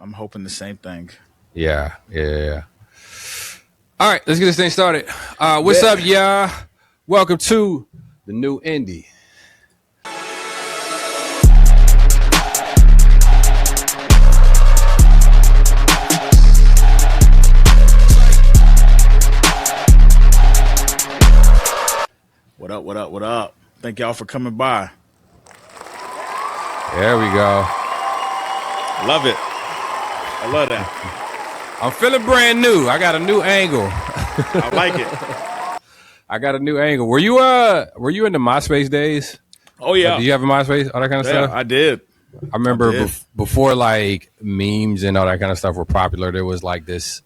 I'm hoping the same thing. Yeah. All right, let's get this thing started. What's up, y'all? Welcome to the Neue.Indie. What up? Thank y'all for coming by. There we go. Love it. I love that. I'm feeling brand new. I got a new angle. I like it. I got a new angle. Were you in the MySpace days? Oh yeah. Do you have a MySpace? All that kind of stuff? I did. I remember before like memes and all that kind of stuff were popular, there was like this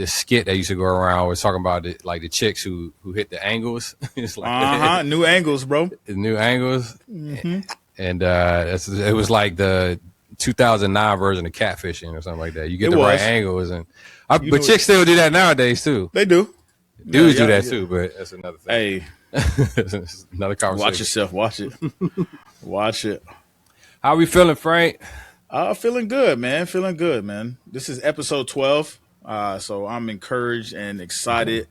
skit that used to go around was talking about like the chicks who hit the angles. It's like new angles, bro. New angles. Mm-hmm. And it was like the 2009 version of catfishing or something like that. You get the right angles, but chicks still do that nowadays too. They do. Dudes do that too, but that's another thing. Hey, another conversation. Watch yourself. Watch it. Watch it. How we feeling, Frank? Feeling good, man. This is episode 12. So I'm encouraged and excited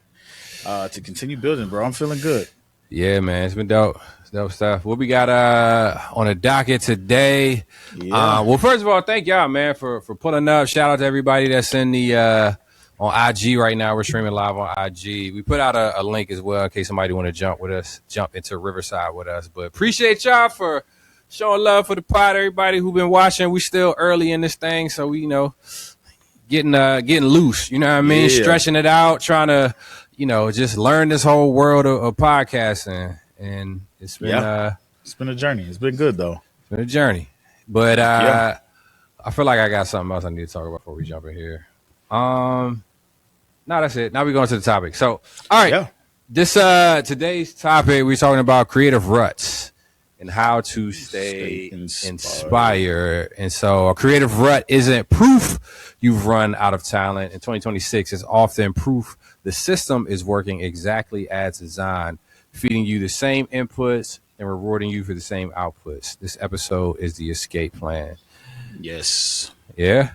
to continue building, bro. I'm feeling good. Yeah, man. It's been dope. It's dope stuff. What we got on the docket today? Yeah. Well, first of all, thank y'all, man, for pulling up. Shout out to everybody that's in the on IG right now. We're streaming live on IG. We put out a link as well in case somebody want to jump into Riverside with us. But appreciate y'all for showing love for the pod. Everybody who been watching, we still early in this thing, so we getting loose. You know what I mean? Yeah. Stretching it out, trying to just learn this whole world of podcasting, and it's been a journey. It's been good though. It's been a journey, but I feel like I got something else I need to talk about before we jump in here. No, that's it. Now we're going to the topic. So, all right, this today's topic we're talking about creative ruts and how to stay inspired. And so, a creative rut isn't proof you've run out of talent. In 2026, it's often proof the system is working exactly as designed, feeding you the same inputs and rewarding you for the same outputs. This episode is the escape plan. Yes. Yeah?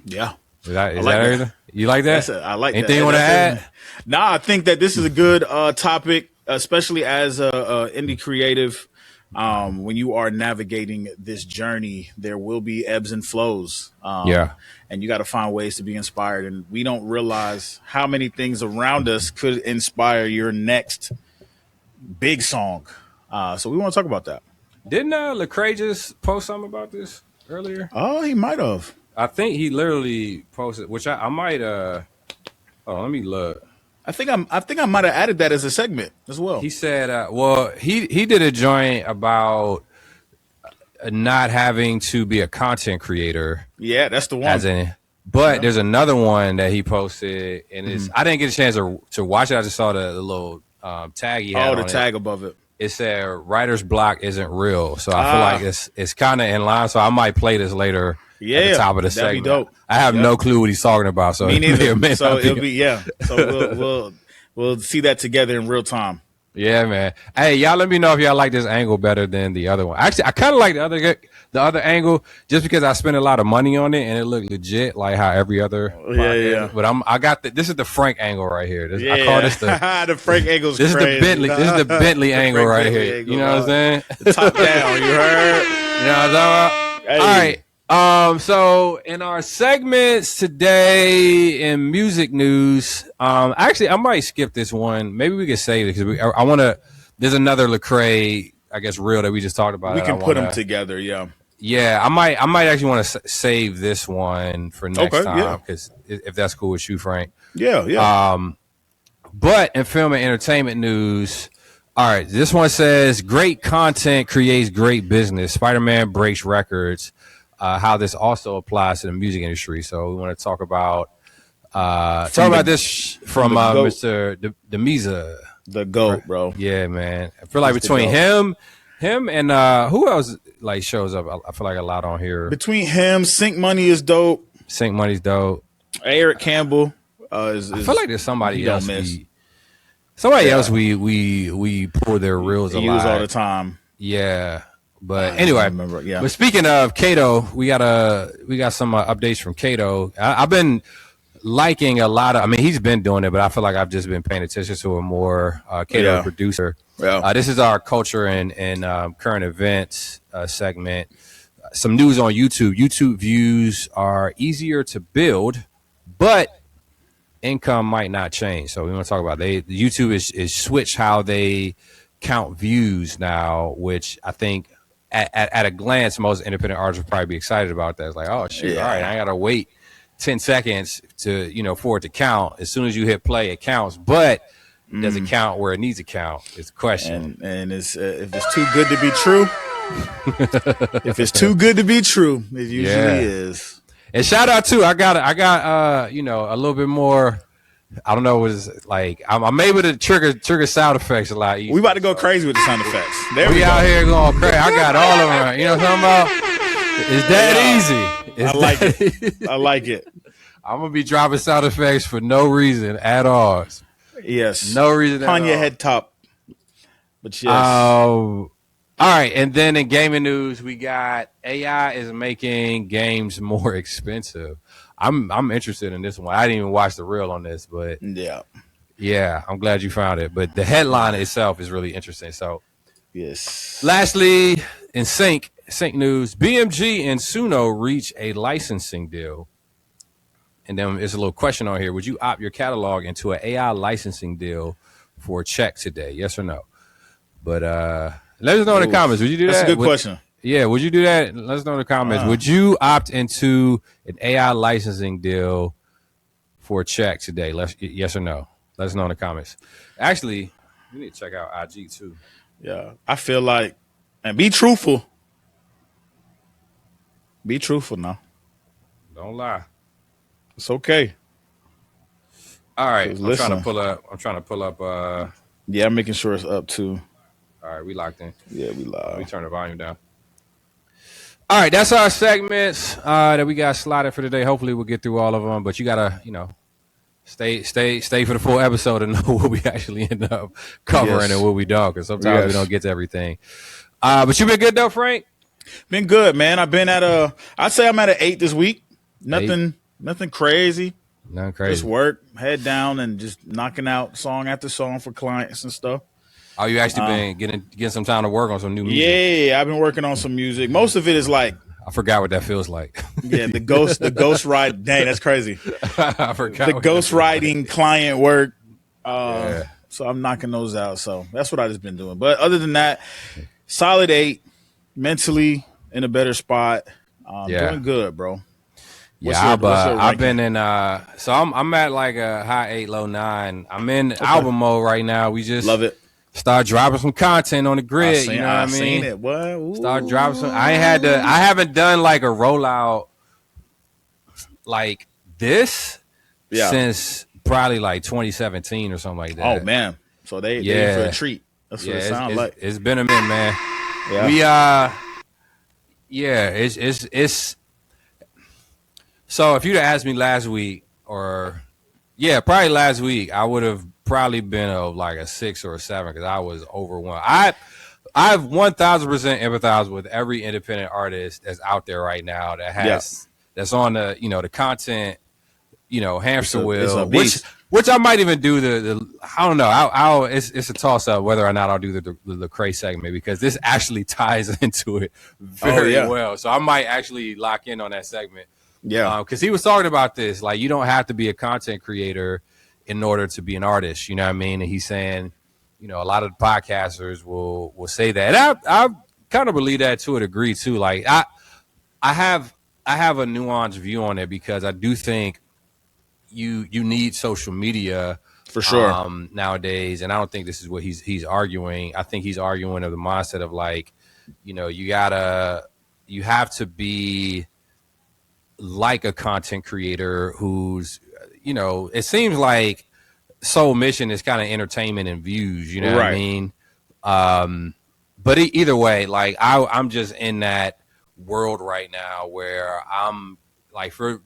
Yeah. Is that everything? You like that? I like Anything that. you want to add? Nah, I think that this is a good topic, especially as a indie creative. When you are navigating this journey, there will be ebbs and flows. And you got to find ways to be inspired. And we don't realize how many things around us could inspire your next big song. So we want to talk about that. Didn't LeCrae just post something about this earlier? Oh, he might have. I think he literally posted, which I might. Let me look. I think I might have added that as a segment as well. He said, he did a joint about not having to be a content creator. Yeah, that's the one. But there's another one that he posted, and I didn't get a chance to watch it. I just saw the little tag he had. Oh, the tag above it. It said writer's block isn't real. So I feel like it's kind of in line. So I might play this later. Yeah, at the top of the segment. Be dope. I have no clue what he's talking about. So me neither. So it'll be So we'll see that together in real time. Yeah, man. Hey, y'all, let me know if y'all like this angle better than the other one. Actually, I kind of like the other angle just because I spent a lot of money on it and it looked legit, like how every other. Yeah. But this is the Frank angle right here. I call this the Frank angle's this crazy. Is the Bentley. This is the Bentley angle right here. Angle, you know what I'm saying? The top down. You heard? You know what I'm talking about? Hey. All right. So in our segments today in music news, actually I might skip this one. Maybe we could save it because I want to. There's another LeCrae, I guess, reel that we just talked about. We can put them together. Yeah. Yeah, I might actually want to save this one for next time because if that's cool with you, Frank. Yeah. But in film and entertainment news. All right, this one says great content creates great business. Spider-Man breaks records. How this also applies to the music industry. So we want to talk about this from Mr. Demiza. The GOAT, bro. Yeah, man. I feel like between him and who else like shows up? I feel like a lot on here. Between him, Sync Money is dope. Sync Money's dope. Eric Campbell I feel like there's somebody else. Somebody else we pull their reels a lot. Use all the time. Yeah. But anyway, but speaking of Kato, we got some updates from Kato. I've been liking a lot of. I mean, he's been doing it, but I feel like I've just been paying attention to him more. Kato, producer. Yeah. This is our culture and current events segment. Some news on YouTube. YouTube views are easier to build, but income might not change. So we want to talk about YouTube is switched how they count views now, which I think at a glance most independent artists would probably be excited about that. It's like, oh shoot, all right, I gotta wait 10 seconds to for it to count. As soon as you hit play, it counts, but does it count where it needs to count? It's a question. And it's if it's too good to be true, if it's too good to be true, it usually is. And shout out too, I got a little bit more. I don't know. Was like I'm able to trigger sound effects a lot easier. We about to go crazy with the sound effects. There we out here going crazy. I got all of them. You know what I'm talking about? It's that easy. I like it. I like it. I'm gonna be dropping sound effects for no reason at all. Yes, no reason on your head top. But yes. All right, and then in gaming news, we got AI is making games more expensive. I'm interested in this one. I didn't even watch the reel on this, but yeah, I'm glad you found it. But the headline itself is really interesting. So, yes. Lastly, in sync news, BMG and Suno reach a licensing deal. And then there's a little question on here: would you opt your catalog into an AI licensing deal for a check today? Yes or no? But let us know in the comments. Would you do that? That's a good question. Yeah, would you do that? Let us know in the comments. Would you opt into an AI licensing deal for a check today? Yes or no? Let us know in the comments. Actually, we need to check out IG too. Yeah, I feel like, and be truthful. Be truthful now. Don't lie. It's okay. All right, I'm trying to pull up. Yeah, I'm making sure it's up too. All right, we locked in. Yeah, we live. Let me turn the volume down. All right, that's our segments that we got slotted for today. Hopefully, we'll get through all of them. But you gotta, stay for the full episode and know what we actually end up covering and what we don't. Because sometimes we don't get to everything. But you been good though, Frank? Been good, man. I've been I'd say I'm at an 8 this week. Nothing crazy. Nothing crazy. Just work, head down, and just knocking out song after song for clients and stuff. Oh, you actually been getting some time to work on some new music? Yeah, I've been working on some music. Most of it is like, I forgot what that feels like. Yeah, the ghost ride. Dang, that's crazy. I forgot the ghost writing client work. So I'm knocking those out. So that's what I just been doing. But other than that, solid 8. Mentally in a better spot. Doing good, bro. I've been in. So I'm at like a high 8, low 9. I'm in album mode right now. We just love it. Start dropping some content on the grid. You know what I mean? Seen it. What? Start dropping some. I haven't done like a rollout like this since probably like 2017 or something like that. Oh man! So they in for a treat. That's what it sounds like. It's been a minute, man. It's. So if you'd have asked me last week, probably last week, I would have probably been like a 6 or a 7 because I was overwhelmed. I've 1000% empathize with every independent artist that's out there right now that has that's on the content hamster wheel, which I might even do the I don't know. It's a toss up whether or not I'll do the LeCrae segment because this actually ties into it very well. So I might actually lock in on that segment. Yeah, because he was talking about this, like you don't have to be a content creator in order to be an artist. You know what I mean? And he's saying, a lot of the podcasters will say that. And I kind of believe that to a degree too. Like I have a nuanced view on it because I do think you need social media for sure nowadays. And I don't think this is what he's arguing. I think he's arguing of the mindset of like, you have to be like a content creator who's, it seems like sole mission is kind of entertainment and views, you know what I mean? But either way, like I'm just in that world right now where I'm like for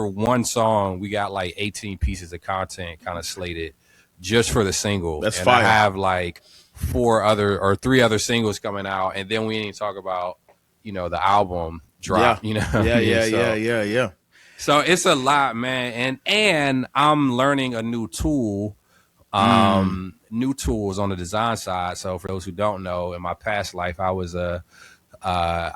one song, we got like 18 pieces of content kind of slated just for the single. That's and fire. I have like three other singles coming out, and then we didn't even talk about, the album drop. Yeah. So it's a lot, man, and I'm learning a new tool, new tools on the design side. So for those who don't know, in my past life, I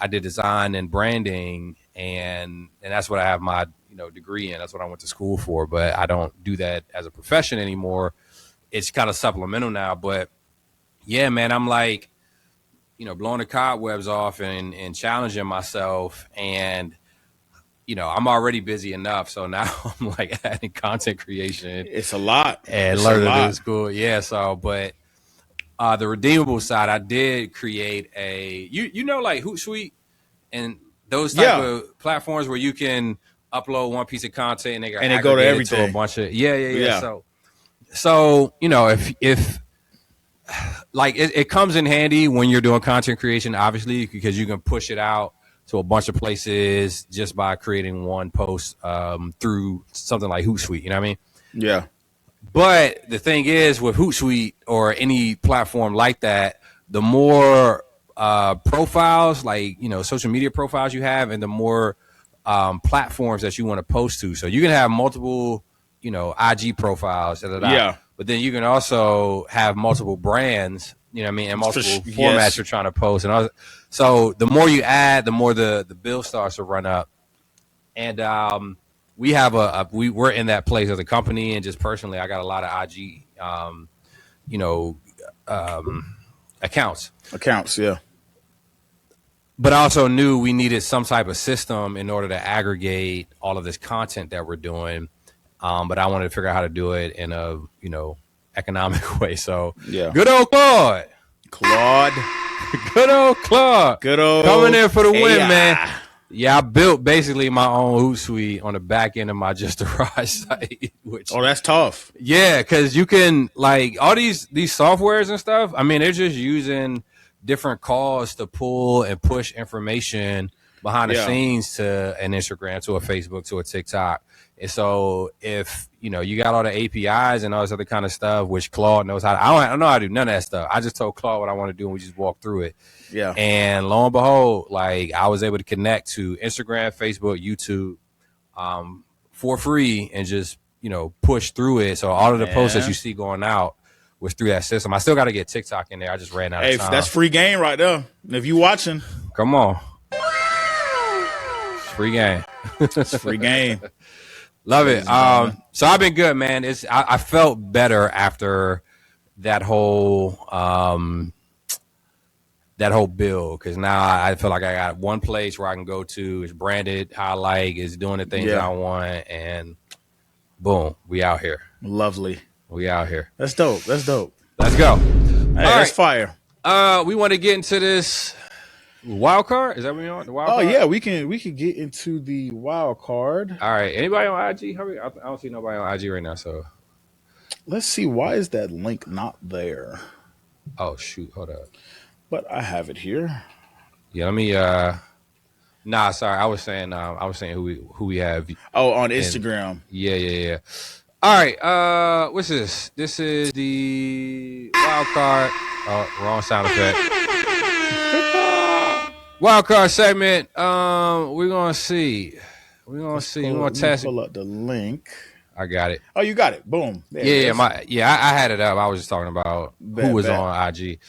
did design and branding, and that's what I have my degree in. That's what I went to school for, but I don't do that as a profession anymore. It's kind of supplemental now, but yeah, man, I'm like, blowing the cobwebs off and challenging myself, and I'm already busy enough, so now I'm like adding content creation. It's a lot, and learning to do school. Yeah, so but the redeemable side, I did create a like Hootsuite and those type of platforms where you can upload one piece of content and they go to everything, to a bunch of yeah. So if like it comes in handy when you're doing content creation, obviously, because you can push it out to a bunch of places just by creating one post through something like Hootsuite. You know what I mean? Yeah. But the thing is, with Hootsuite or any platform like that, the more profiles, like social media profiles you have, and the more platforms that you want to post to. So you can have multiple, IG profiles. Yeah. But then you can also have multiple brands, and multiple formats you're trying to post. And so the more you add, the more the bill starts to run up. And we have we're in that place as a company, and just personally, I got a lot of IG, accounts. Yeah. But I also knew we needed some type of system in order to aggregate all of this content that we're doing. But I wanted to figure out how to do it in a, economic way. So good old Claude. Good old Claude. Coming in for the win, man. Yeah, I built basically my own Hootsuite on the back end of my Just Deraj site. That's tough. Yeah, because you can, like, all these softwares and stuff, they're just using different calls to pull and push information behind the scenes to an Instagram, to a Facebook, to a TikTok. And so if, you got all the APIs and all this other kind of stuff, which Claude knows how to, I don't know how to do none of that stuff. I just told Claude what I want to do, and we just walked through it. Yeah. And lo and behold, like, I was able to connect to Instagram, Facebook, YouTube, for free, and just, push through it. So all of the posts that you see going out was through that system. I still got to get TikTok in there. I just ran out of time. That's free game right there. If you watching, come on. It's free game. It's free game. Love it. So I've been good, man. I felt better after that whole bill, because now I feel like I got one place where I can go to. It's branded how I like. It's doing the things I want, and boom, we out here. Lovely. We out here. That's dope. Let's go. Hey, all that's fire. We want to get into this Wildcard. Is that what we on? The Wildcard? Oh yeah, we can get into the Wildcard. All right. Anybody on IG? I don't see nobody on IG right now. So let's see. Why is that link not there? Oh shoot! Hold up. But I have it here. Yeah. Let me. Nah, sorry. I was saying who we have. Oh, on Instagram. Yeah. All right. What's this? This is the Wildcard. Oh, wrong sound effect. Wildcard segment. We're gonna see. We're gonna test it. Pull up the link. I got it. Oh, you got it. Boom. There I had it up. I was just talking about who was on IG.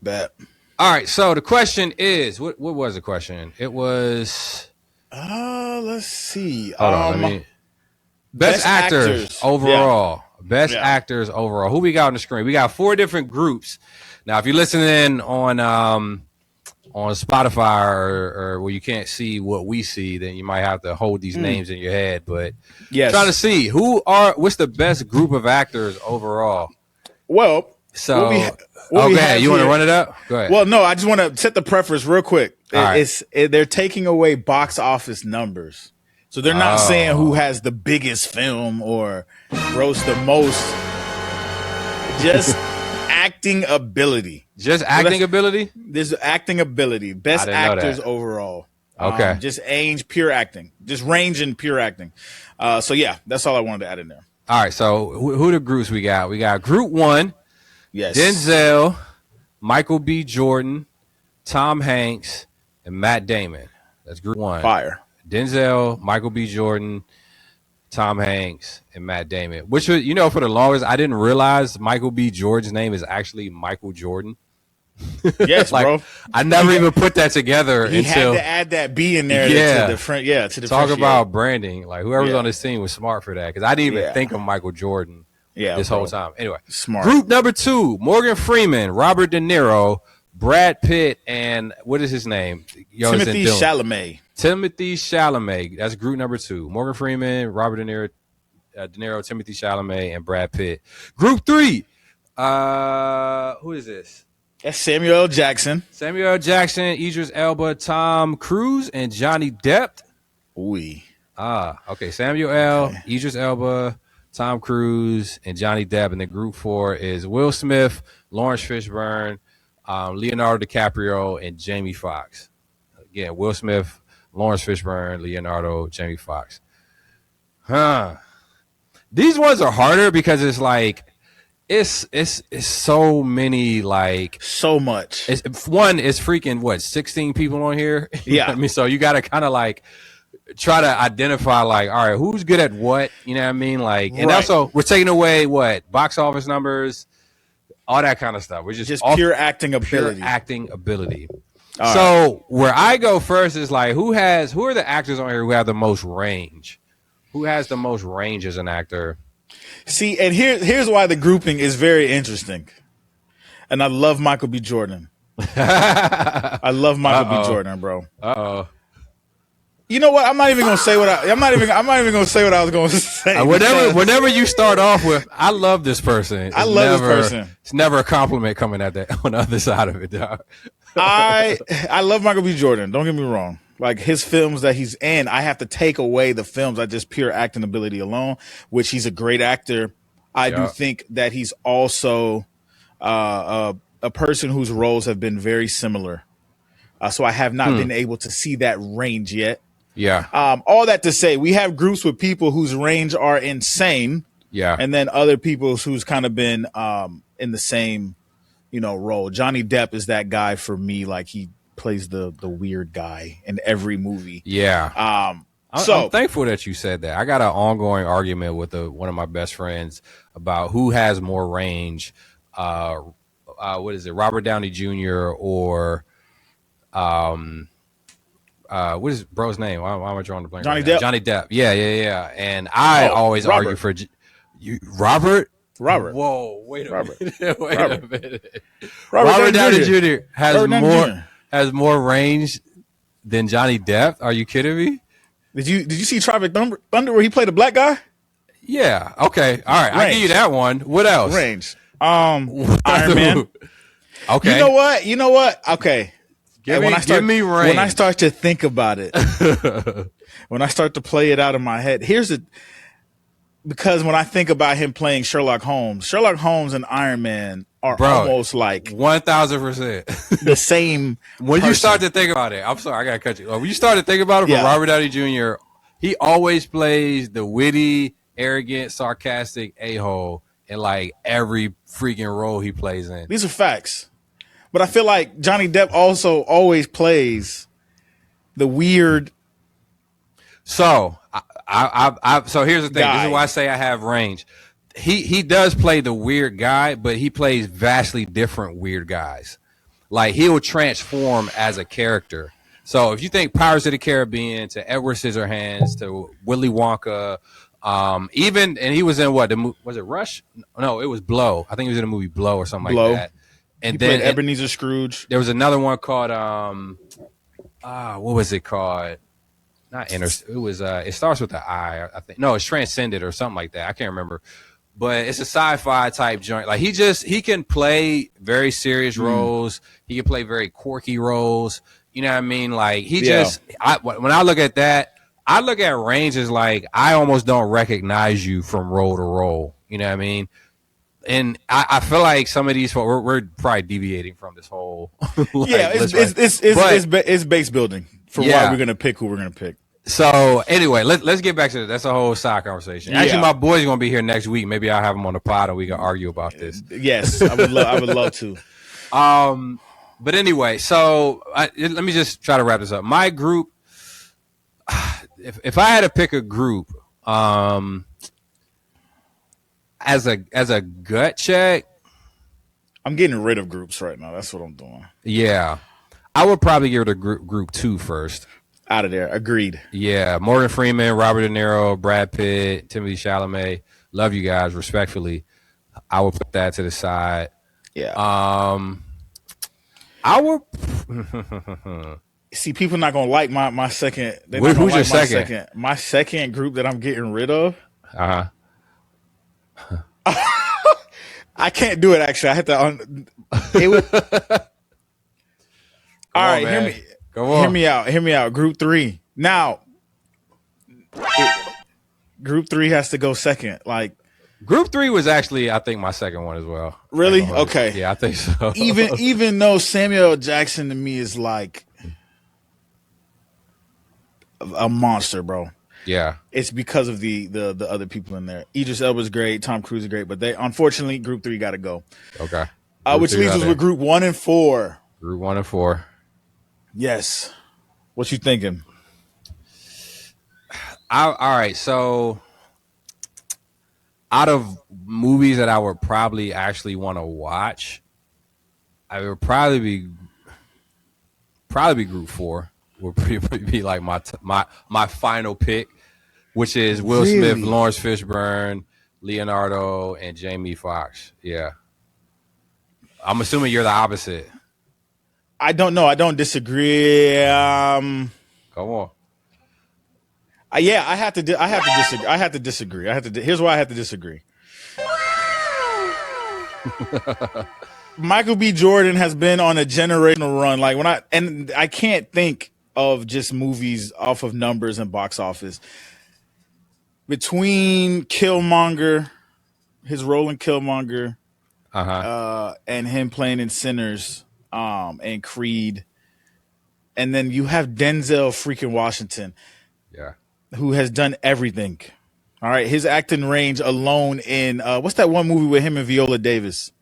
All right. So the question is, what was the question? It was. Let's see. Hold on. Best actors overall. Yeah. Best actors overall. Who we got on the screen? We got 4 different groups. Now, if you're listening on Spotify or where you can't see what we see, then you might have to hold these names in your head. But trying to see what's the best group of actors overall. Well, so go ahead. You want to run it up? Go ahead. Well, no, I just want to set the preference real quick. Right. They're taking away box office numbers. So they're not saying who has the biggest film or grossed the most. Just acting ability. Just acting ability? There's acting ability. Best actors overall. Okay. Just pure acting. Just range in pure acting. So yeah, that's all I wanted to add in there. All right. So who the groups we got? We got Group 1. Yes. Denzel, Michael B. Jordan, Tom Hanks, and Matt Damon. That's group 1. Fire. Denzel, Michael B. Jordan, Tom Hanks, and Matt Damon. Which was, for the longest, I didn't realize Michael B. Jordan's name is actually Michael Jordan. Yes, bro. I never even put that together he until had to add that B in there. To talk about branding. Like whoever's on this team was smart for that because I didn't even think of Michael Jordan this whole time. Anyway, smart. Group number 2: Morgan Freeman, Robert De Niro, Brad Pitt, and what is his name? Timothy Chalamet. Timothy Chalamet. That's group number 2. Morgan Freeman, Robert De Niro, Timothy Chalamet, and Brad Pitt. Group 3. Who is this? That's Samuel L. Jackson. Samuel L. Jackson, Idris Elba, Tom Cruise, and Johnny Depp. Okay. Samuel L., Idris Elba, Tom Cruise, and Johnny Depp. And then group 4 is Will Smith, Lawrence Fishburne, Leonardo DiCaprio, and Jamie Foxx. Again, Will Smith, Lawrence Fishburne, Leonardo, Jamie Foxx. These ones are harder because it's like, it's so many, like so much. It's freaking 16 people on here. Yeah. I mean, so you got to kind of like try to identify like, all right, who's good at what, you know what I mean? Like, and also we're taking away box office numbers, all that kind of stuff. We're just pure acting ability. So where I go first is like, who are the actors on here who have the most range? Who has the most range as an actor? See, and here's why the grouping is very interesting. And I love Michael B. Jordan. I love Michael B. Jordan, bro. You know what? I'm not even gonna say what I'm not even gonna say what I was gonna say. Whenever you start off with, I love this person. I love this person. It's never a compliment coming at that on the other side of it, dog. I love Michael B. Jordan. Don't get me wrong. Like his films that he's in, I have to take away the films at just pure acting ability alone, which he's a great actor. I do think that he's also a person whose roles have been very similar. So I have not been able to see that range yet. Yeah. All that to say, we have groups with people whose range are insane. Yeah. And then other people who's kind of been in the same, role. Johnny Depp is that guy for me. Like he plays the weird guy in every movie. Yeah. I'm thankful that you said that. I got an ongoing argument with one of my best friends about who has more range. What is it? Robert Downey Jr. or what is bro's name? Why am I drawing the blank? Johnny Depp. Johnny Depp. Yeah. And I always argue for you, Robert. Whoa, wait a minute. Wait a minute. Robert Downey Jr. has more range than Johnny Depp. Are you kidding me? Did you see Tropic Thunder where he played a black guy? Yeah. Okay. All right. I'll give you that one. What else? Range. Iron Man. Okay. You know what? Okay. Give me range. When I start to think about it, when I start to play it out in my head, because when I think about him playing Sherlock Holmes and Iron Man are almost like 1,000% the same. When you start to think about it, I'm sorry, I gotta cut you. When you start to think about it, for Robert Downey Jr., he always plays the witty, arrogant, sarcastic a-hole in like every freaking role he plays in. These are facts, but I feel like Johnny Depp also always plays the weird. So so here's the thing. This is why I say I have range. He does play the weird guy, but he plays vastly different weird guys. Like he will transform as a character. So if you think Pirates of the Caribbean to Edward Scissorhands to Willy Wonka, and he was in was it Rush? No, it was Blow. I think he was in the movie Blow or something like that. And then Ebenezer Scrooge. There was another one called what was it called? Not it was it starts with an I think. No, it's Transcended or something like that. I can't remember. But it's a sci-fi type joint. Like he can play very serious roles. He can play very quirky roles. You know what I mean? Like when I look at that, I look at range as like I almost don't recognize you from role to role. You know what I mean? And I feel like some of these we're probably deviating from this whole. It's base building for why we're gonna pick who we're gonna pick. So anyway, let's get back to this. That's a whole side conversation. Actually, my boy's gonna be here next week. Maybe I'll have him on the pod and we can argue about this. Yes, I would love to. But anyway, so let me just try to wrap this up. My group, if I had to pick a group, as a gut check, I'm getting rid of groups right now. That's what I'm doing. Yeah, I would probably give it a group 2 first. Out of there. Agreed. Yeah, Morgan Freeman, Robert De Niro, Brad Pitt, Timothée Chalamet. Love you guys, respectfully. I would put that to the side. Yeah. I would see people not gonna like my second. Who's like your second? My second group that I'm getting rid of. I can't do it. Actually, I have to. All right, hear me out. Hear me out. Group 3. Now, group 3 has to go second. Like, group 3 was actually, I think, my second one as well. Really? Okay. Yeah, I think so. even though Samuel L. Jackson to me is like a monster, bro. Yeah, it's because of the other people in there. Idris Elba's great, Tom Cruise is great, but they unfortunately group 3 got to go. Okay. Which leaves us with group 1 and 4. Group 1 and 4. Yes. What you thinking? All right. So, out of movies that I would probably actually want to watch, I would probably be group 4. Would be like my final pick, which is Will Smith, Lawrence Fishburne, Leonardo, and Jamie Foxx. Yeah. I'm assuming you're the opposite. I don't know. I don't disagree. Come on. Yeah, I have to disagree. Here's why I have to disagree. Michael B. Jordan has been on a generational run. Like I can't think of just movies off of numbers and box office. Between Killmonger, his role in Killmonger, and him playing in Sinners, and Creed, and then you have Denzel freaking Washington, who has done everything. All right, his acting range alone in what's that one movie with him and Viola Davis?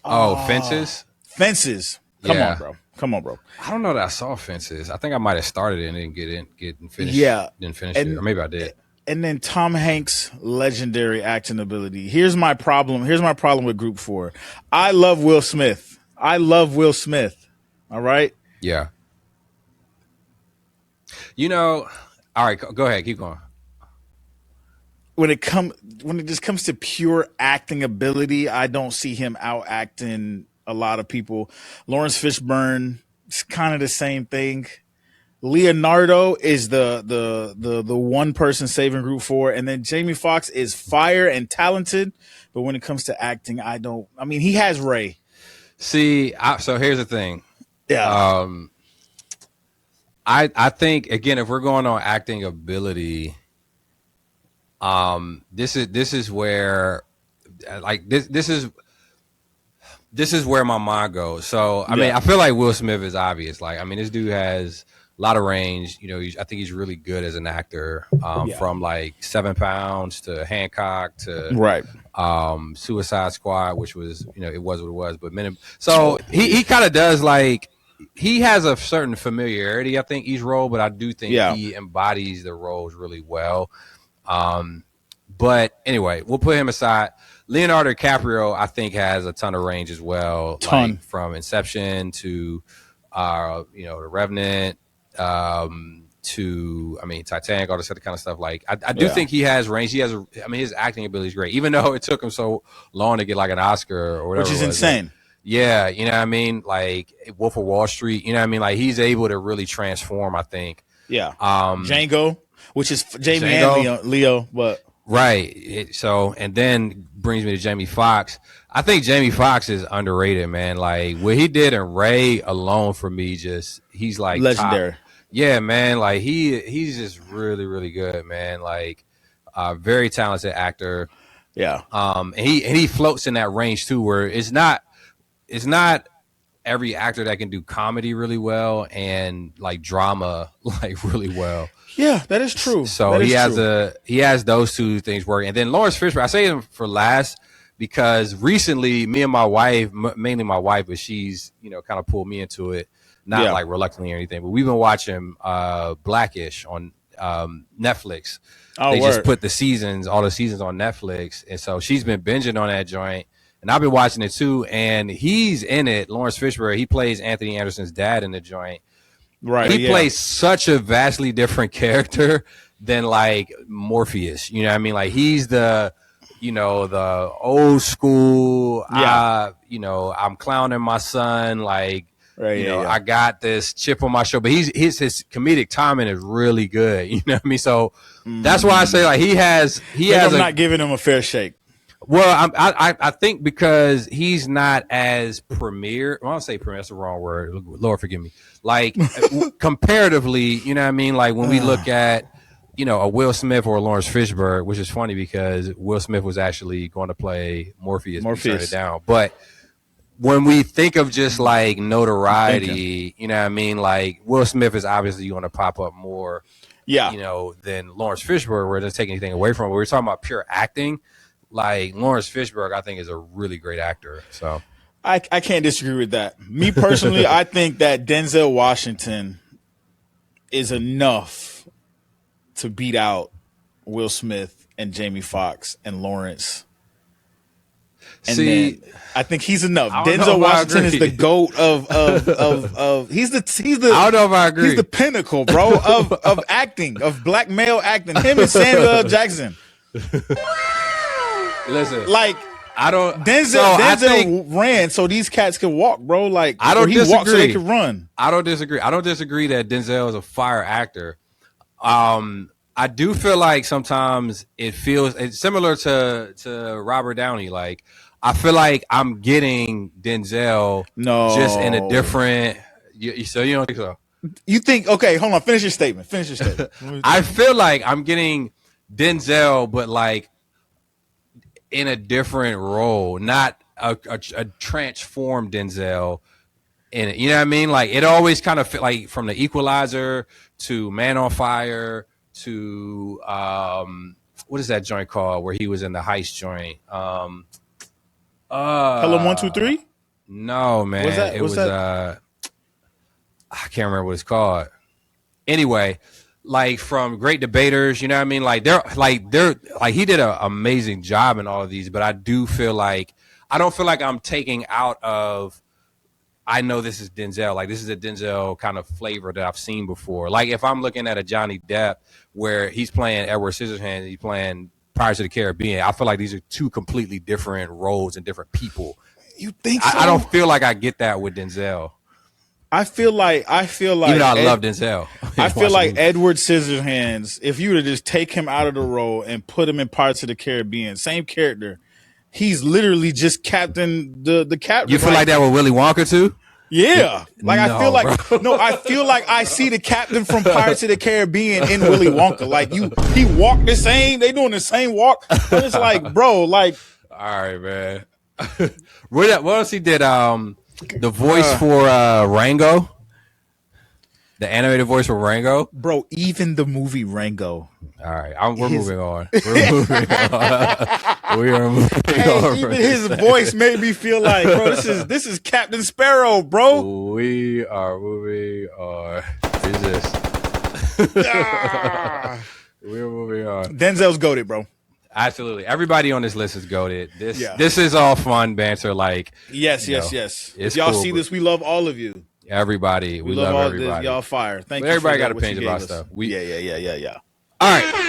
Fences. Fences. Come on, bro. I don't know that I saw Fences. I think I might have started it and didn't get finished. Yeah, didn't finish it, or maybe I did. And then Tom Hanks' legendary acting ability. Here's my problem with Group 4. I love Will Smith. All right. Yeah. All right. Go ahead. Keep going. When it just comes to pure acting ability, I don't see him out acting a lot of people. Lawrence Fishburne is kind of the same thing. Leonardo is the one person saving Group 4, and then Jamie Foxx is fire and talented, but when it comes to acting, he has Ray. See, so here's the thing. Yeah. I think, again, if we're going on acting ability, this is where, like, this is where my mind goes. So I mean, I feel like Will Smith is obvious. Like, I mean, this dude has a lot of range. I think he's really good as an actor. From like 7 Pounds to Hancock to Suicide Squad, which was it was what it was. But so he kind of does, like, he has a certain familiarity, I think, each role, but I do think he embodies the roles really well. But anyway, we'll put him aside. Leonardo DiCaprio, I think, has a ton of range as well. Like, from Inception to, The Revenant, to, Titanic, all this other kind of stuff. Like, I do think he has range. He has, his acting ability is great, even though it took him so long to get like an Oscar or whatever. Which is insane. Like, yeah, you know what I mean? Like Wolf of Wall Street, you know what I mean? Like, he's able to really transform, I think. Yeah. Django, which is Jamie and Leo, but right. And then brings me to Jamie Foxx. I think Jamie Foxx is underrated, man. Like, what he did in Ray alone, for me, he's like legendary. Top. Yeah, man. Like, he's just really, really good, man. Like, very talented actor. Yeah. And he floats in that range too, where it's not every actor that can do comedy really well and like drama like really well. Yeah, that is true. So he has those two things working. And then Lawrence Fishburne, I say him for last because recently me and my wife, mainly my wife, but she's, kind of pulled me into it, not like reluctantly or anything, but we've been watching Blackish on Netflix. They just put all the seasons on Netflix. And so she's been binging on that joint. And I've been watching it too. And he's in it. Lawrence Fishburne, he plays Anthony Anderson's dad in the joint. Right. He plays such a vastly different character than like Morpheus. You know what I mean? Like he's the old school, I'm clowning my son. Like, I got this chip on my shoulder, but his comedic timing is really good. You know what I mean? So that's why I say like I'm not giving him a fair shake. Well, I think because he's not as premier. Well, I don't say premier. That's the wrong word. Lord forgive me. Like comparatively, you know what I mean? Like when we look at, a Will Smith or a Lawrence Fishburne, which is funny because Will Smith was actually going to play Morpheus. Turned it down. But when we think of just like notoriety, you know what I mean? Like Will Smith is obviously going to pop up more, than Lawrence Fishburne, where it doesn't take anything away from it. We're talking about pure acting. Like Lawrence Fishburne, I think is a really great actor. So I can't disagree with that. Me personally, I think that Denzel Washington is enough to beat out Will Smith and Jamie Foxx and Lawrence. And then I think he's enough. Denzel Washington is the GOAT of he's the I don't know if I agree. He's the pinnacle, bro, of acting, of black male acting. Him and Samuel L. Jackson. Listen, like I don't. Denzel ran so these cats could walk, bro. Like I don't disagree. Walked so they could run. I don't disagree. I don't disagree that Denzel is a fire actor. I do feel like sometimes it's similar to Robert Downey. Like I feel like I'm getting Denzel just in a different. So you don't think so? You think? Okay, hold on. Finish your statement. I feel like I'm getting Denzel, but like in a different role, not a transformed Denzel in it. You know what I mean? Like it always kind of fit like from The Equalizer to Man on Fire to what is that joint called where he was in the heist joint? Pelham 1, 2, 3? No, man. It was I can't remember what it's called. Anyway, like from Great Debaters, you know what I mean? Like he did an amazing job in all of these, but I do feel like I don't feel like I'm taking out of I know this is Denzel. Like this is a Denzel kind of flavor that I've seen before. Like if I'm looking at a Johnny Depp where he's playing Edward Scissorhands, he's playing Pirates of the Caribbean, I feel like these are two completely different roles and different people. You think so? I don't feel like I get that with Denzel. I feel like even though I love Denzel. I feel like Edward Scissorhands, if you were to just take him out of the role and put him in Pirates of the Caribbean, same character, he's literally just captain the captain. You feel like that with Willy Wonka too? Yeah. Like I feel like I see the captain from Pirates of the Caribbean in Willy Wonka. Like he walked the same, they doing the same walk. But it's like, bro, like all right, man. What else he did? The voice for Rango, the animated voice for Rango, bro. Even the movie Rango. All right, we're moving on. We're moving on. We are moving on. Even his voice made me feel like, bro, this is Captain Sparrow, bro. We are moving on. Jesus. We're moving on. Denzel's goated, bro. Absolutely. Everybody on this list is goated. This is all fun banter. Like yes. If y'all see this, we love all of you. Everybody. We love all everybody. This, y'all fire. Thank you. Everybody got opinions about stuff. Yeah. All right.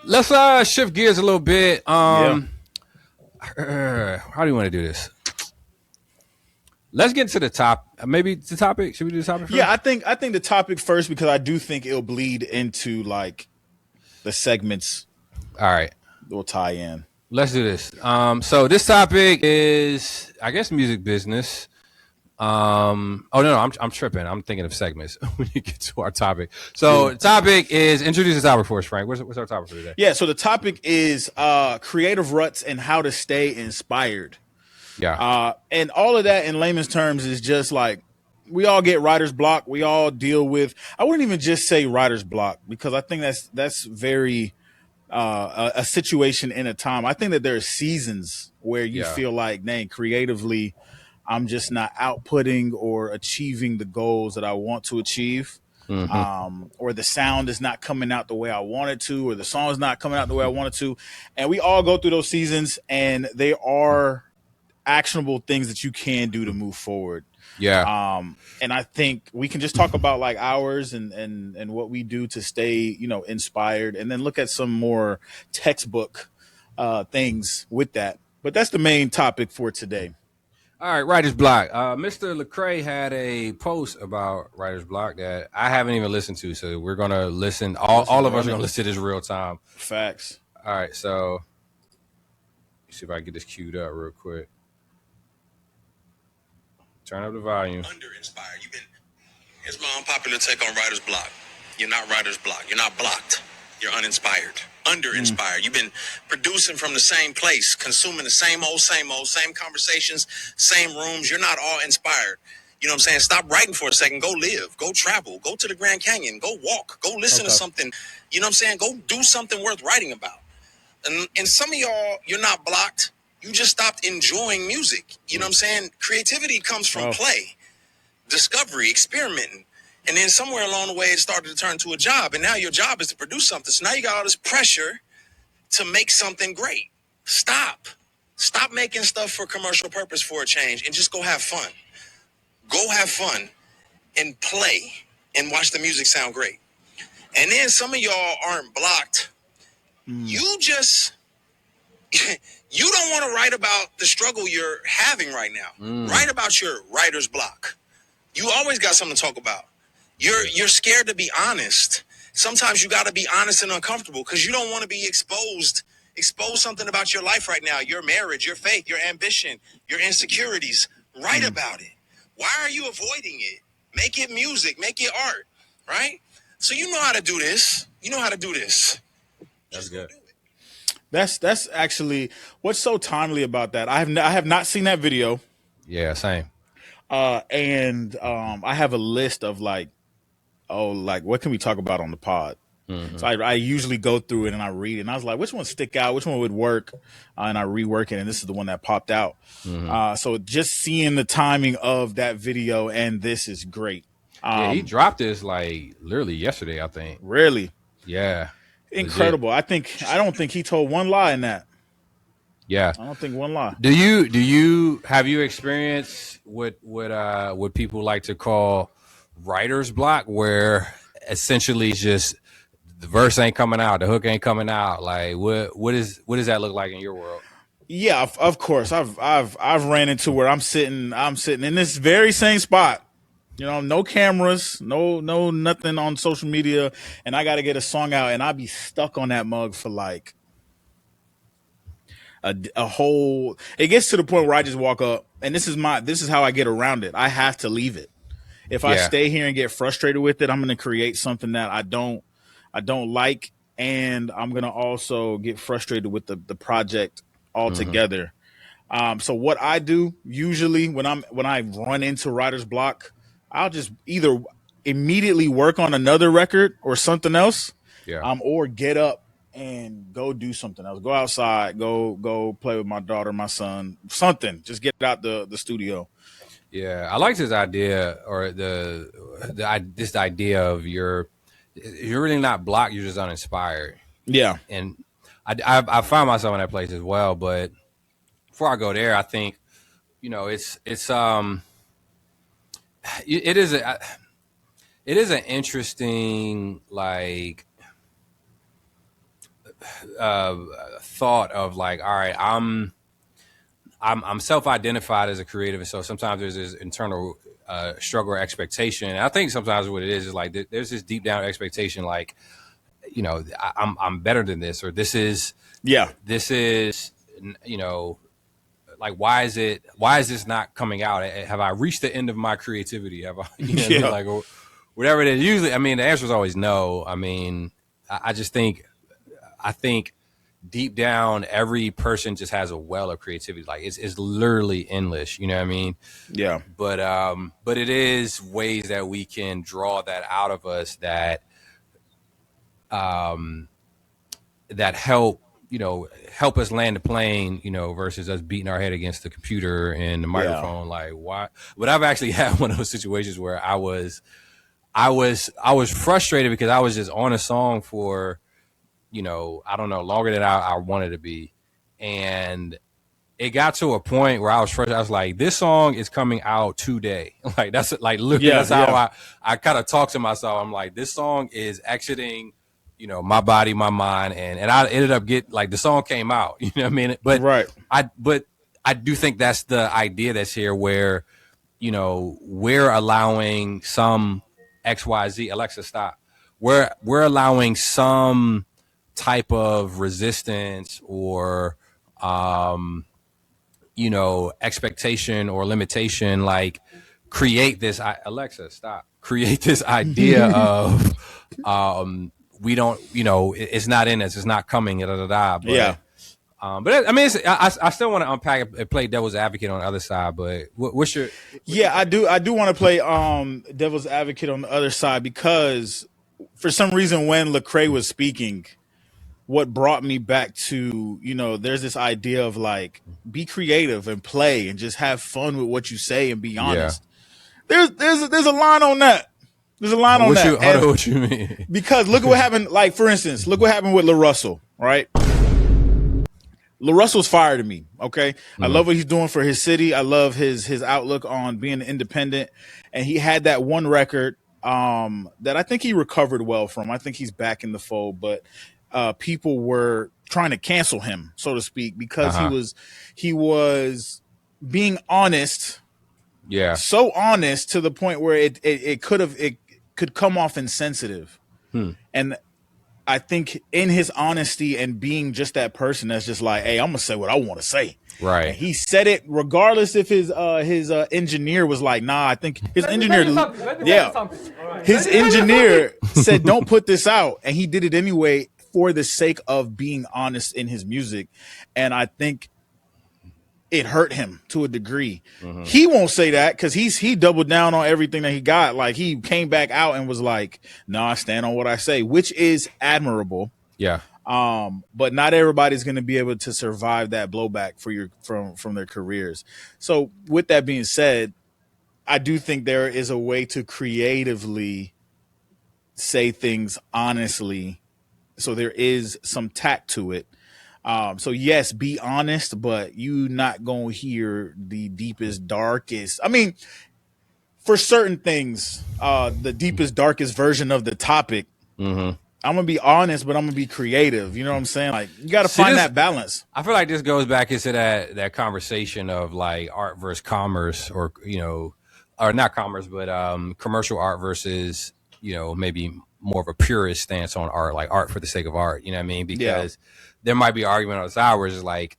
Let's shift gears a little bit. How do you want to do this? Let's get to the top. Maybe the topic. Should we do the topic first? Yeah, I think the topic first because I do think it'll bleed into like the segments. All right. Will tie in. Let's do this. So this topic is, I guess, music business. I'm tripping. I'm thinking of segments when you get to our topic. So the topic is, introduce the topic for us, Frank. What's our topic for today? Yeah, so the topic is creative ruts and how to stay inspired. Yeah. And all of that in layman's terms is just like, we all get writer's block. We all deal with, I wouldn't even just say writer's block because I think that's very a situation in a time. I think that there are seasons where you feel like, dang, creatively, I'm just not outputting or achieving the goals that I want to achieve. Or the sound is not coming out the way I want it to, or the song is not coming out the way I want it to. And we all go through those seasons, and they are actionable things that you can do to move forward. And I think we can just talk about like ours and what we do to stay, you know, inspired, and then look at some more textbook things with that. But that's the main topic for today. All right, writer's block. Mr. LeCrae had a post about writer's block that I haven't even listened to, so we're gonna listen. All of us are gonna listen to this real time. Facts. All right, so let's see if I can get this queued up real quick. Turn up the volume. Under-inspired. Here's my unpopular take on writer's block. You're not writer's block. You're not blocked. You're uninspired. Under-inspired. You've been producing from the same place, consuming the same conversations, same rooms. You're not all inspired. You know what I'm saying? Stop writing for a second. Go live. Go travel. Go to the Grand Canyon. Go walk. Go listen to something. You know what I'm saying? Go do something worth writing about. And some of y'all, you're not blocked. You just stopped enjoying music. You know what I'm saying? Creativity comes from play, discovery, experimenting. And then somewhere along the way, it started to turn to a job. And now your job is to produce something. So now you got all this pressure to make something great. Stop. Stop making stuff for commercial purpose for a change and just go have fun. Go have fun and play and watch the music sound great. And then some of y'all aren't blocked. You just... You don't want to write about the struggle you're having right now. Write about your writer's block. You always got something to talk about. You're scared to be honest. Sometimes you got to be honest and uncomfortable because you don't want to be exposed. Expose something about your life right now, your marriage, your faith, your ambition, your insecurities. Write about it. Why are you avoiding it? Make it music. Make it art. Right? So you know how to do this. You know how to do this. That's good. That's actually what's so timely about that. I have not seen that video. Yeah, same. And I have a list of like what can we talk about on the pod? So I usually go through it and I read it, and I was like, which one stick out? Which one would work? And I rework it, and this is the one that popped out. So just seeing the timing of that video and this is great. Yeah, he dropped this like literally yesterday, I think. Really? Yeah. Incredible. Legit. I don't think he told one lie in that. Yeah. I don't think one lie. Do you have you experienced what people like to call writer's block, where essentially just the verse ain't coming out, the hook ain't coming out? Like what does that look like in your world? Yeah, of course. I've ran into where I'm sitting in this very same spot. You know, no cameras, no nothing on social media, and I got to get a song out, and I'll be stuck on that mug for like a whole. It gets to the point where I just walk up, and this is how I get around it. I have to leave it. If I stay here and get frustrated with it, I'm going to create something that I don't like, and I'm going to also get frustrated with the project altogether. So what I do usually when I run into writer's block, I'll just either immediately work on another record or something else, or get up and go do something else. Go outside, go play with my daughter, my son, something. Just get out the studio. Yeah, I like this idea, or this idea of you're really not blocked, you're just uninspired. Yeah, and I found myself in that place as well. But before I go there, I think it is an interesting like thought of like, all right, I'm self-identified as a creative, and so sometimes there's this internal struggle or expectation. And I think sometimes what it is like there's this deep down expectation, like, you know, I'm better than this, or this is like, why is this not coming out? Have I reached the end of my creativity? Have I, like, or whatever it is? Usually, I mean, the answer is always no. I mean, I think deep down, every person just has a well of creativity. Like it's literally endless. You know what I mean? Yeah. But it is ways that we can draw that out of us that that help us land the plane, versus us beating our head against the computer and the microphone. Like, why? But I've actually had one of those situations where I was frustrated because I was just on a song for, I don't know, longer than I wanted to be. And it got to a point where I was frustrated. I was like, this song is coming out today. Like, that's like, literally, that's how I kind of talk to myself. I'm like, this song is exiting, my body, my mind. And I ended up the song came out, you know what I mean? But I do think that's the idea that's here where, we're allowing some XYZ, Alexa, stop. We're allowing some type of resistance or, expectation or limitation, like create this, Alexa, stop, create this idea of, we don't, it's not in us, it's not coming, But, but I mean, I still want to unpack it, play devil's advocate on the other side. But what's your? I do want to play devil's advocate on the other side because for some reason when LeCrae was speaking, what brought me back to, there's this idea of like be creative and play and just have fun with what you say and be honest. There's a line on that. There's a line on that. What you mean? Because look at what happened. Like, for instance, look what happened with LaRussell, right? LaRussell's fire to me. Okay. I love what he's doing for his city. I love his outlook on being independent. And he had that one record that I think he recovered well from. I think he's back in the fold, but people were trying to cancel him, so to speak, because he was being honest. Yeah. So honest to the point where it could come off insensitive. And I think in his honesty and being just that person that's just like, hey, I'm gonna say what I want to say. Right. And he said it regardless if his engineer was like, nah, I think his engineer, his engineer said, don't put this out. And he did it anyway for the sake of being honest in his music. And I think it hurt him to a degree. He won't say that because he doubled down on everything that he got. Like, he came back out and was like, no, I stand on what I say, which is admirable. Yeah. But not everybody's going to be able to survive that blowback from their careers. So with that being said, I do think there is a way to creatively say things honestly. So there is some tact to it. So yes, be honest, but you not gonna hear the deepest, darkest. I mean, for certain things, the deepest, darkest version of the topic. I'm gonna be honest, but I'm gonna be creative. You know what I'm saying? Like, you got to find that balance. I feel like this goes back into that conversation of like art versus commerce, or or not commerce, but commercial art versus maybe more of a purist stance on art, like art for the sake of art. You know what I mean? Because there might be an argument on the side where it's like,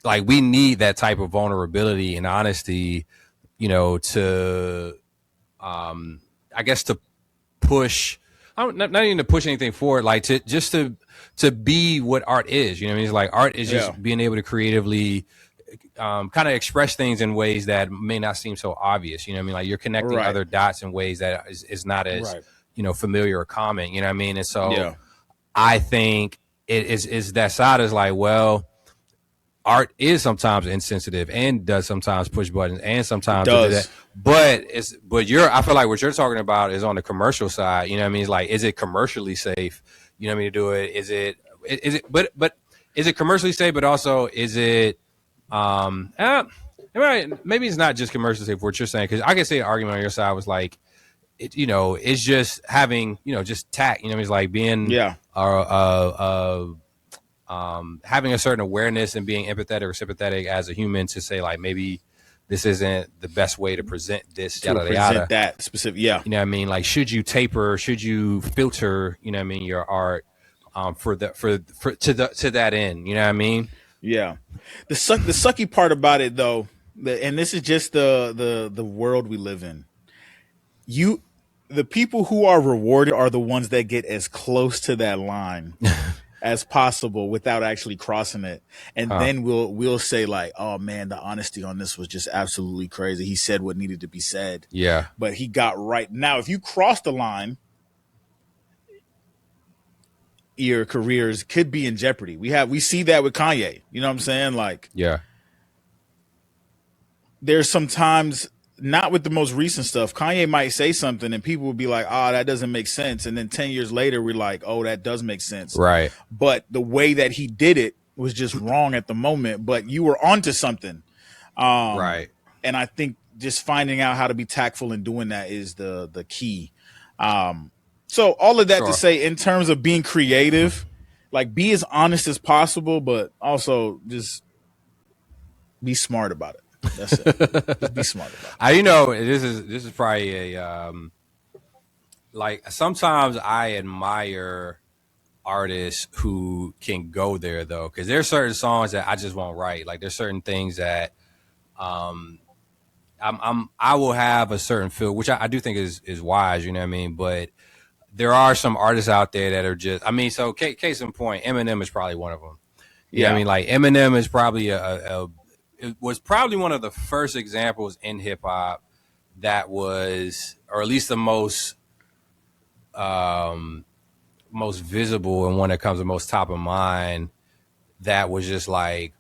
like we need that type of vulnerability and honesty, to, I guess to push, not even to push anything forward, like to be what art is. You know what I mean? It's like art is just being able to creatively kind of express things in ways that may not seem so obvious. You know what I mean? Like, you're connecting other dots in ways that is not as, familiar or common. You know what I mean? And so I think it is that side is like, well, art is sometimes insensitive and does sometimes push buttons and sometimes do that. But I feel like what you're talking about is on the commercial side. You know what I mean? It's like, is it commercially safe? You know what I mean, to do it? Is it but is it commercially safe, but also is it maybe it's not just commercially safe, what you're saying, because I can say an argument on your side was like, it's just having, just tact. You know what I mean? It's like being having a certain awareness and being empathetic or sympathetic as a human to say, like, maybe this isn't the best way to present this, that specific, you know what I mean? Like, should you taper, should you filter, you know what I mean, your art to that end, you know what I mean? Yeah. The sucky part about it, though, and this is just the world we live in. The people who are rewarded are the ones that get as close to that line as possible without actually crossing it. And then we'll say like, oh man, the honesty on this was just absolutely crazy. He said what needed to be said. Yeah. But he got right. Now, if you cross the line, ear careers could be in jeopardy. We see that with Kanye. You know what I'm saying? Like, there's sometimes, not with the most recent stuff, Kanye might say something and people will be like, that doesn't make sense. And then 10 years later, we're like, oh, that does make sense. Right. But the way that he did it was just wrong at the moment, but you were onto something. Right. And I think just finding out how to be tactful in doing that is the key. So all of that to say, in terms of being creative, like, be as honest as possible, but also just be smart about it. That's it. Just be smart about it. You know, this is probably a like, sometimes I admire artists who can go there, though, because there's certain songs that I just won't write. Like, there's certain things that I will have a certain feel, which I do think is wise, you know what I mean? But there are some artists out there that are just, I mean, so case in point, Eminem is probably one of them. You know what I mean? Like, Eminem is probably it was probably one of the first examples in hip hop that was, or at least the most visible, and one that comes the most top of mind, that was just like,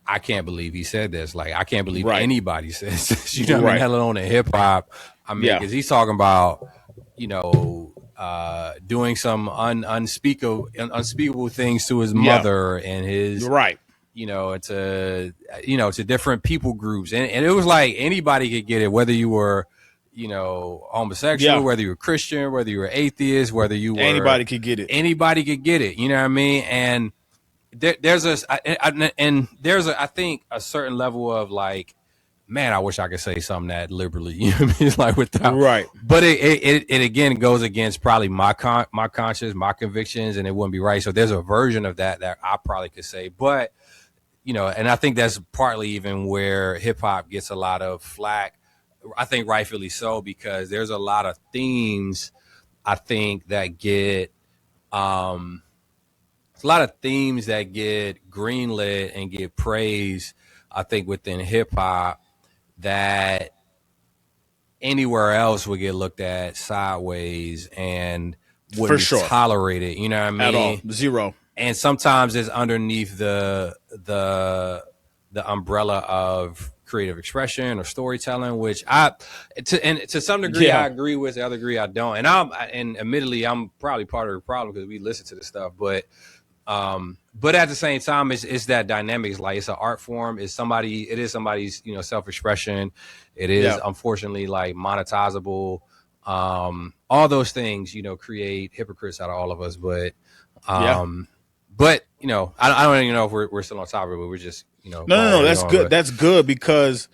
I can't believe he said this. Like, I can't believe anybody says this. You know what I mean? Let alone in hip hop. I mean, because he's talking about, you know, doing some unspeakable things to his mother and his you know, to different people groups, and it was like anybody could get it, whether you were, you know, homosexual, whether you were Christian, whether you were atheist, whether you were, anybody could get it. Anybody could get it. You know what I mean? And there's I think a certain level of like, man, I wish I could say something that liberally, you know what I mean? It's like, without, but it again goes against probably my conscience, my convictions, and it wouldn't be right. So there's a version of that I probably could say, but, you know, and I think that's partly even where hip hop gets a lot of flack. I think rightfully so, because there's a lot of themes, I think, that get a lot of themes that get greenlit and get praised, I think, within hip hop, that anywhere else would get looked at sideways and wouldn't be tolerated. You know what I mean? At all. Zero. And sometimes it's underneath the umbrella of creative expression or storytelling, which to some degree I agree with, the other degree I don't. And admittedly, I'm probably part of the problem because we listen to this stuff, but at the same time, it's that dynamic. It's like, it's an art form. It is somebody's, you know, self-expression. It is unfortunately like monetizable. All those things, you know, create hypocrites out of all of us. But but, you know, I don't even know if we're still on topic, but we're just, you know. No, that's good. That's good, because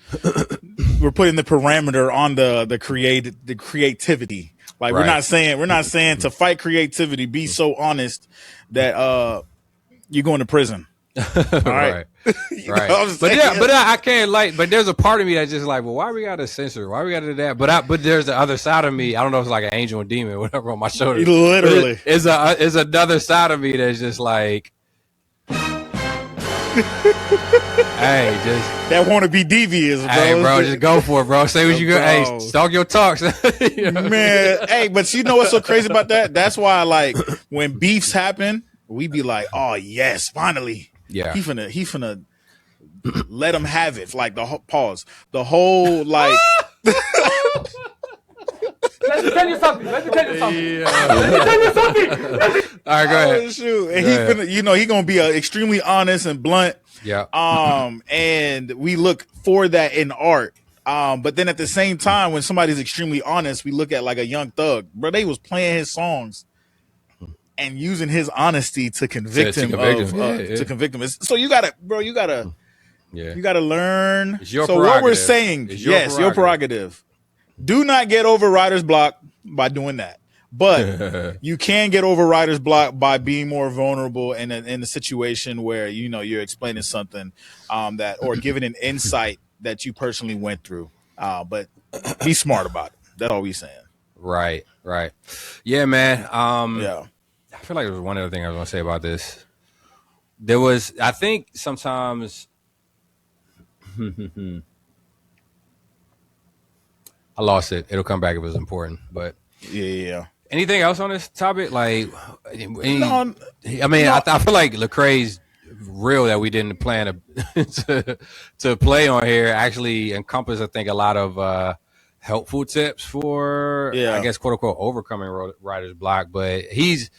we're putting the parameter on the creativity. Like, we're not saying to fight creativity, be so honest that you're going to prison. All right. But I can't, like, but there's a part of me that's just like, well, why we gotta censor? Why we gotta do that? But there's the other side of me. I don't know if it's like an angel and demon, whatever, on my shoulder. Literally, is another side of me that's just like, hey, just that want to be devious, bro. Hey, bro, just go for it, bro. Say what you got. Hey, talk your talks. You know? Man, hey, but you know what's so crazy about that? That's why, like, when beefs happen, we be like, oh yes, finally. Yeah. He finna let him have it. Like, the whole like. Let me tell you something. All right, go ahead. Shoot. And he finna, you know, he gonna be extremely honest and blunt. Yeah. And we look for that in art. But then at the same time, when somebody's extremely honest, we look at like a Young Thug. Bro, they was playing his songs and using his honesty to convict him. To convict him. So you gotta learn. It's your so what we're saying, your prerogative. Do not get over writer's block by doing that. But you can get over writer's block by being more vulnerable in a situation where, you know, you're explaining something that, or giving an insight that you personally went through. But be smart about it. That's all we saying. Right. Yeah, man. I feel like there was one other thing I was going to say about this. There was, I think sometimes I lost it. It'll come back if it was important. But yeah. Anything else on this topic? Like, I feel like LeCrae's real that we didn't plan to play on here actually encompass, I think, a lot of helpful tips for, I guess, quote unquote, overcoming writer's block. But he's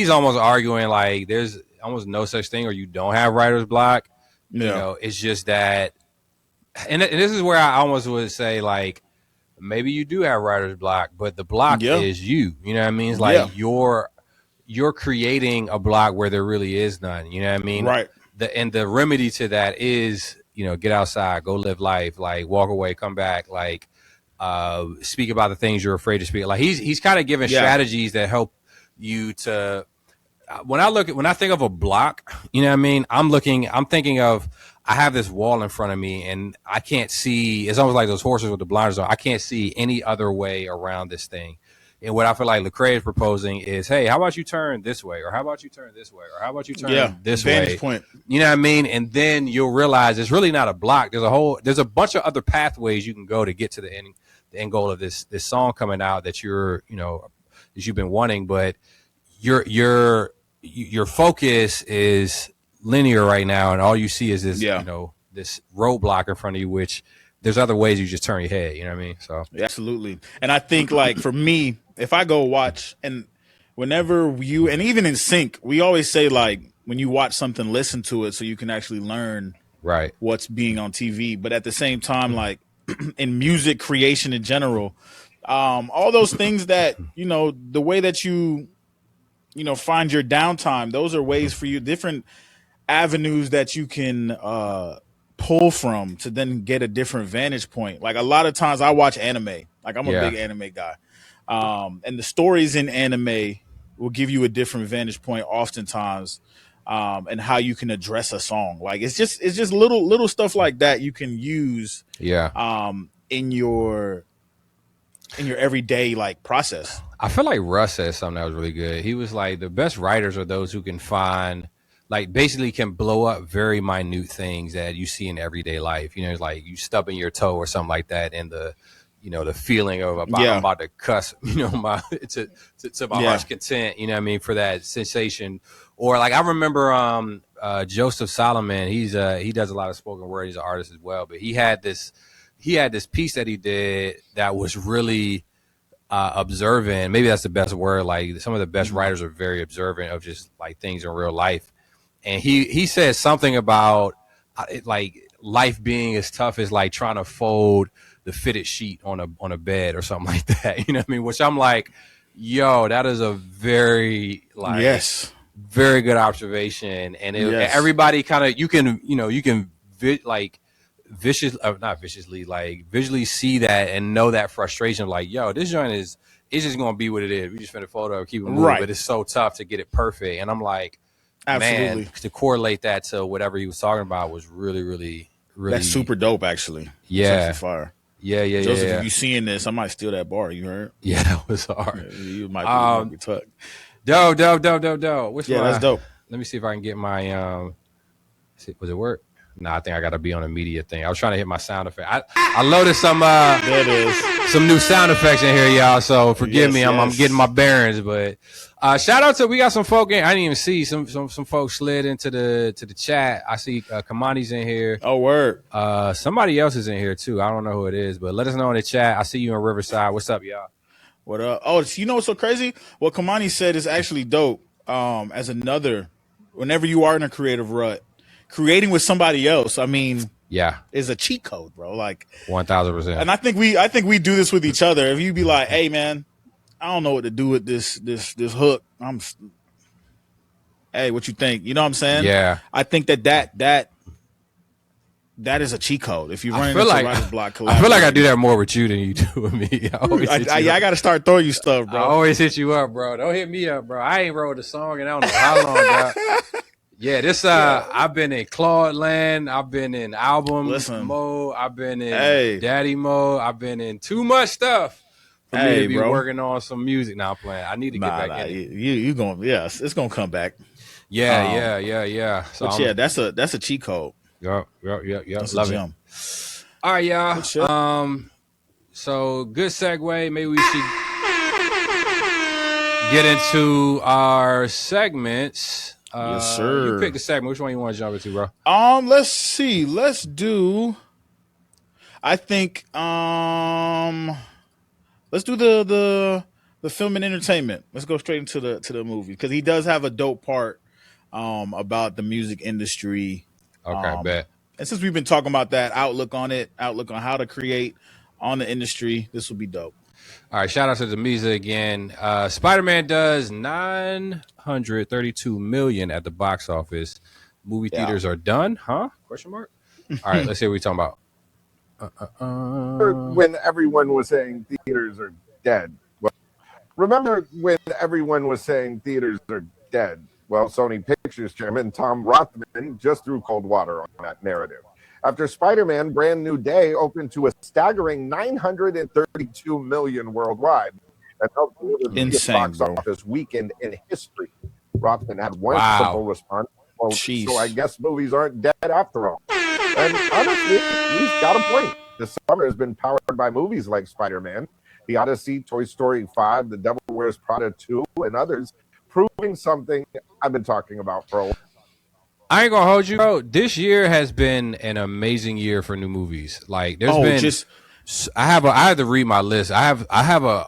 almost arguing like there's almost no such thing, or you don't have writer's block. You know, it's just that, and this is where I almost would say like, maybe you do have writer's block, but the block is you. You know what I mean? It's like you're creating a block where there really is none. You know what I mean? Right. The remedy to that is, get outside, go live life, like walk away, come back, like speak about the things you're afraid to speak. Like he's kind of giving strategies that help you to. When I think of a block, you know what I mean? I'm thinking of, I have this wall in front of me and I can't see, it's almost like those horses with the blinders on. I can't see any other way around this thing. And what I feel like LeCrae is proposing is, hey, how about you turn this way? Or how about you turn this way? Or how about you turn this way? Point. You know what I mean? And then you'll realize it's really not a block. There's a bunch of other pathways you can go to get to the end goal of this song coming out that that you've been wanting, but your focus is linear right now, and all you see is this, this roadblock in front of you, which there's other ways you just turn your head. You know what I mean? So absolutely. And I think like for me, if I go watch, and whenever you, and even in sync, we always say like when you watch something, listen to it so you can actually learn what's being on TV. But at the same time, like in music creation in general, all those things that, the way that you find your downtime, those are ways for you, different avenues that you can pull from to then get a different vantage point. Like a lot of times I watch anime. Like I'm a big anime guy. And the stories in anime will give you a different vantage point oftentimes, and how you can address a song. Like it's just little stuff like that you can use in your everyday like process. I feel like Russ said something that was really good. He was like, the best writers are those who can find, like, basically can blow up very minute things that you see in everyday life. It's like you stubbing your toe or something like that, and the feeling of I'm about to cuss, to my heart's content. You know what I mean? For that sensation. Or like I remember Joseph Solomon. He does a lot of spoken word. He's an artist as well, but he had this piece that he did that was really observant. Maybe that's the best word. Like some of the best writers are very observant of just like things in real life. And he said something about like life being as tough as like trying to fold the fitted sheet on a bed or something like that. You know what I mean? Which I'm like, yo, that is a very very good observation. And everybody kind of, you can not viciously, like visually see that and know that frustration of like, yo, this joint it's just gonna be what it is. We just finna photo, keep it moving, but it's so tough to get it perfect. And I'm like, man, to correlate that to whatever he was talking about was really, really, really. That's super dope, actually. Yeah, fire. Yeah. Joseph, if you seeing this, I might steal that bar. You heard? Yeah, that was hard. Yeah, you might be tucked. Dope. That's dope. Let me see if I can get my was it work? No, I think I got to be on a media thing. I was trying to hit my sound effect. I loaded some there it is. Some new sound effects in here, y'all. So forgive me. I'm getting my bearings, but shout out to, we got some folk in. I didn't even see some folks slid into the chat. I see Kamani's in here. Oh, word. Somebody else is in here too. I don't know who it is, but let us know in the chat. I see you in Riverside. What's up, y'all? What up? Oh, you know what's so crazy? What Kamani said is actually dope. As another, whenever you are in a creative rut, creating with somebody else, I mean, is a cheat code, bro. Like 1000%. And I think we do this with each other. If you be like, hey man, I don't know what to do with this hook. Hey, what you think? You know what I'm saying? Yeah. I think that is a cheat code. If you run into writer's block, I feel like I do that more with you than you do with me. I got to start throwing you stuff, bro. I always hit you up, bro. Don't hit me up, bro. I ain't wrote a song and I don't know how long, bro. Yeah, I've been in Claude land. I've been in album mode. I've been in daddy mode. I've been in too much stuff for me to be working on some music. Now I'm playing. I need to get back in it. You going? Yes, it's gonna come back. Yeah. So but that's a cheat code. Yep. That's Love it. All right, y'all. So good segue. Maybe we should. get into our segments. Yes, sir. You pick the segment. Which one you want to jump into, bro? Let's see. Let's do. I think let's do the film and entertainment. Let's go straight into the movie because he does have a dope part about the music industry. Okay, bet. And since we've been talking about that outlook on how to create on the industry, this will be dope. All right, shout out to the Misa again. Spider-Man does $932 million at the box office. Movie theaters are done, huh? Question mark. All right, let's see what we're talking about. When everyone was saying theaters are dead. Well, remember when everyone was saying theaters are dead? Well, Sony Pictures chairman Tom Rothman just threw cold water on that narrative. After Spider-Man Brand New Day opened to a staggering $932 million worldwide. And helped deliver the biggest box office weekend in history. Rothman had one simple response. Well, so I guess movies aren't dead after all. And honestly, he's got a point. The summer has been powered by movies like Spider-Man, The Odyssey, Toy Story 5, The Devil Wears Prada 2, and others, proving something I've been talking about for a while. I ain't gonna hold you, bro. This year has been an amazing year for new movies. Like, there's been. I have to read my list. I have a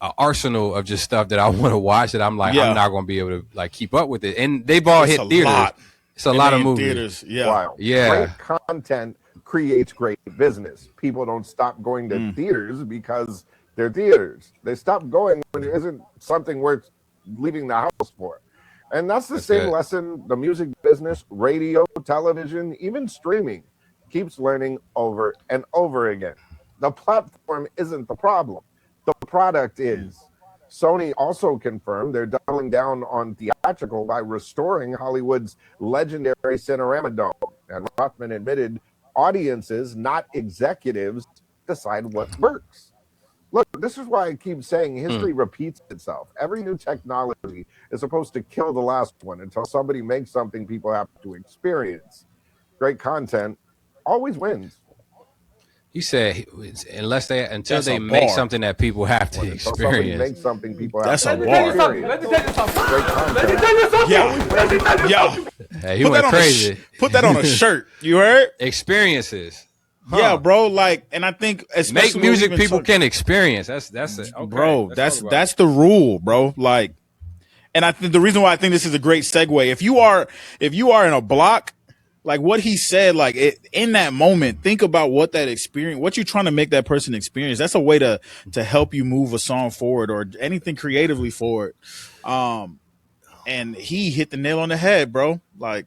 arsenal of just stuff that I want to watch that I'm like I'm not gonna be able to like keep up with it. And they've all hit theaters. It's a lot of movies. Wow. Great content creates great business. People don't stop going to theaters because they're theaters. They stop going when there isn't something worth leaving the house for. And that's the same lesson the music business, radio, television, even streaming keeps learning over and over again. The platform isn't the problem. The product is. Sony also confirmed they're doubling down on theatrical by restoring Hollywood's legendary Cinerama Dome. And Rothman admitted audiences, not executives, decide what works. Look, this is why I keep saying history repeats itself. Every new technology is supposed to kill the last one until somebody makes something people have to experience. Great content always wins. He said, until they make something that people have to experience. Make something people have That's to a bar. Let me tell you something. Yeah. Hey, he went crazy. Put that on a shirt. You heard? Experiences. Huh. Yeah, bro. Like, and I think make music people can experience. That's it, okay. Bro. That's the rule, bro. Like, and I think the reason why I think this is a great segue. If you are in a block. Like what he said, like in that moment, think about what that experience, what you're trying to make that person experience. That's a way to help you move a song forward or anything creatively forward. And he hit the nail on the head, bro. Like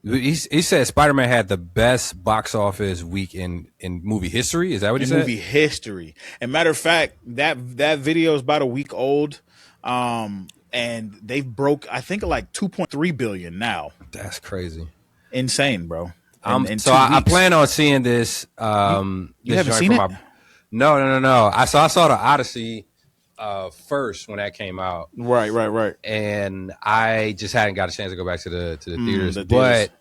he said, Spider-Man had the best box office week in movie history. Is that what he said? Movie history. And matter of fact, that video is about a week old. And they've broke, I think, like 2.3 billion now. That's crazy. Insane, bro. I plan on seeing this. You haven't seen it? No. I saw the Odyssey first when that came out. Right. And I just hadn't got a chance to go back to the theaters. But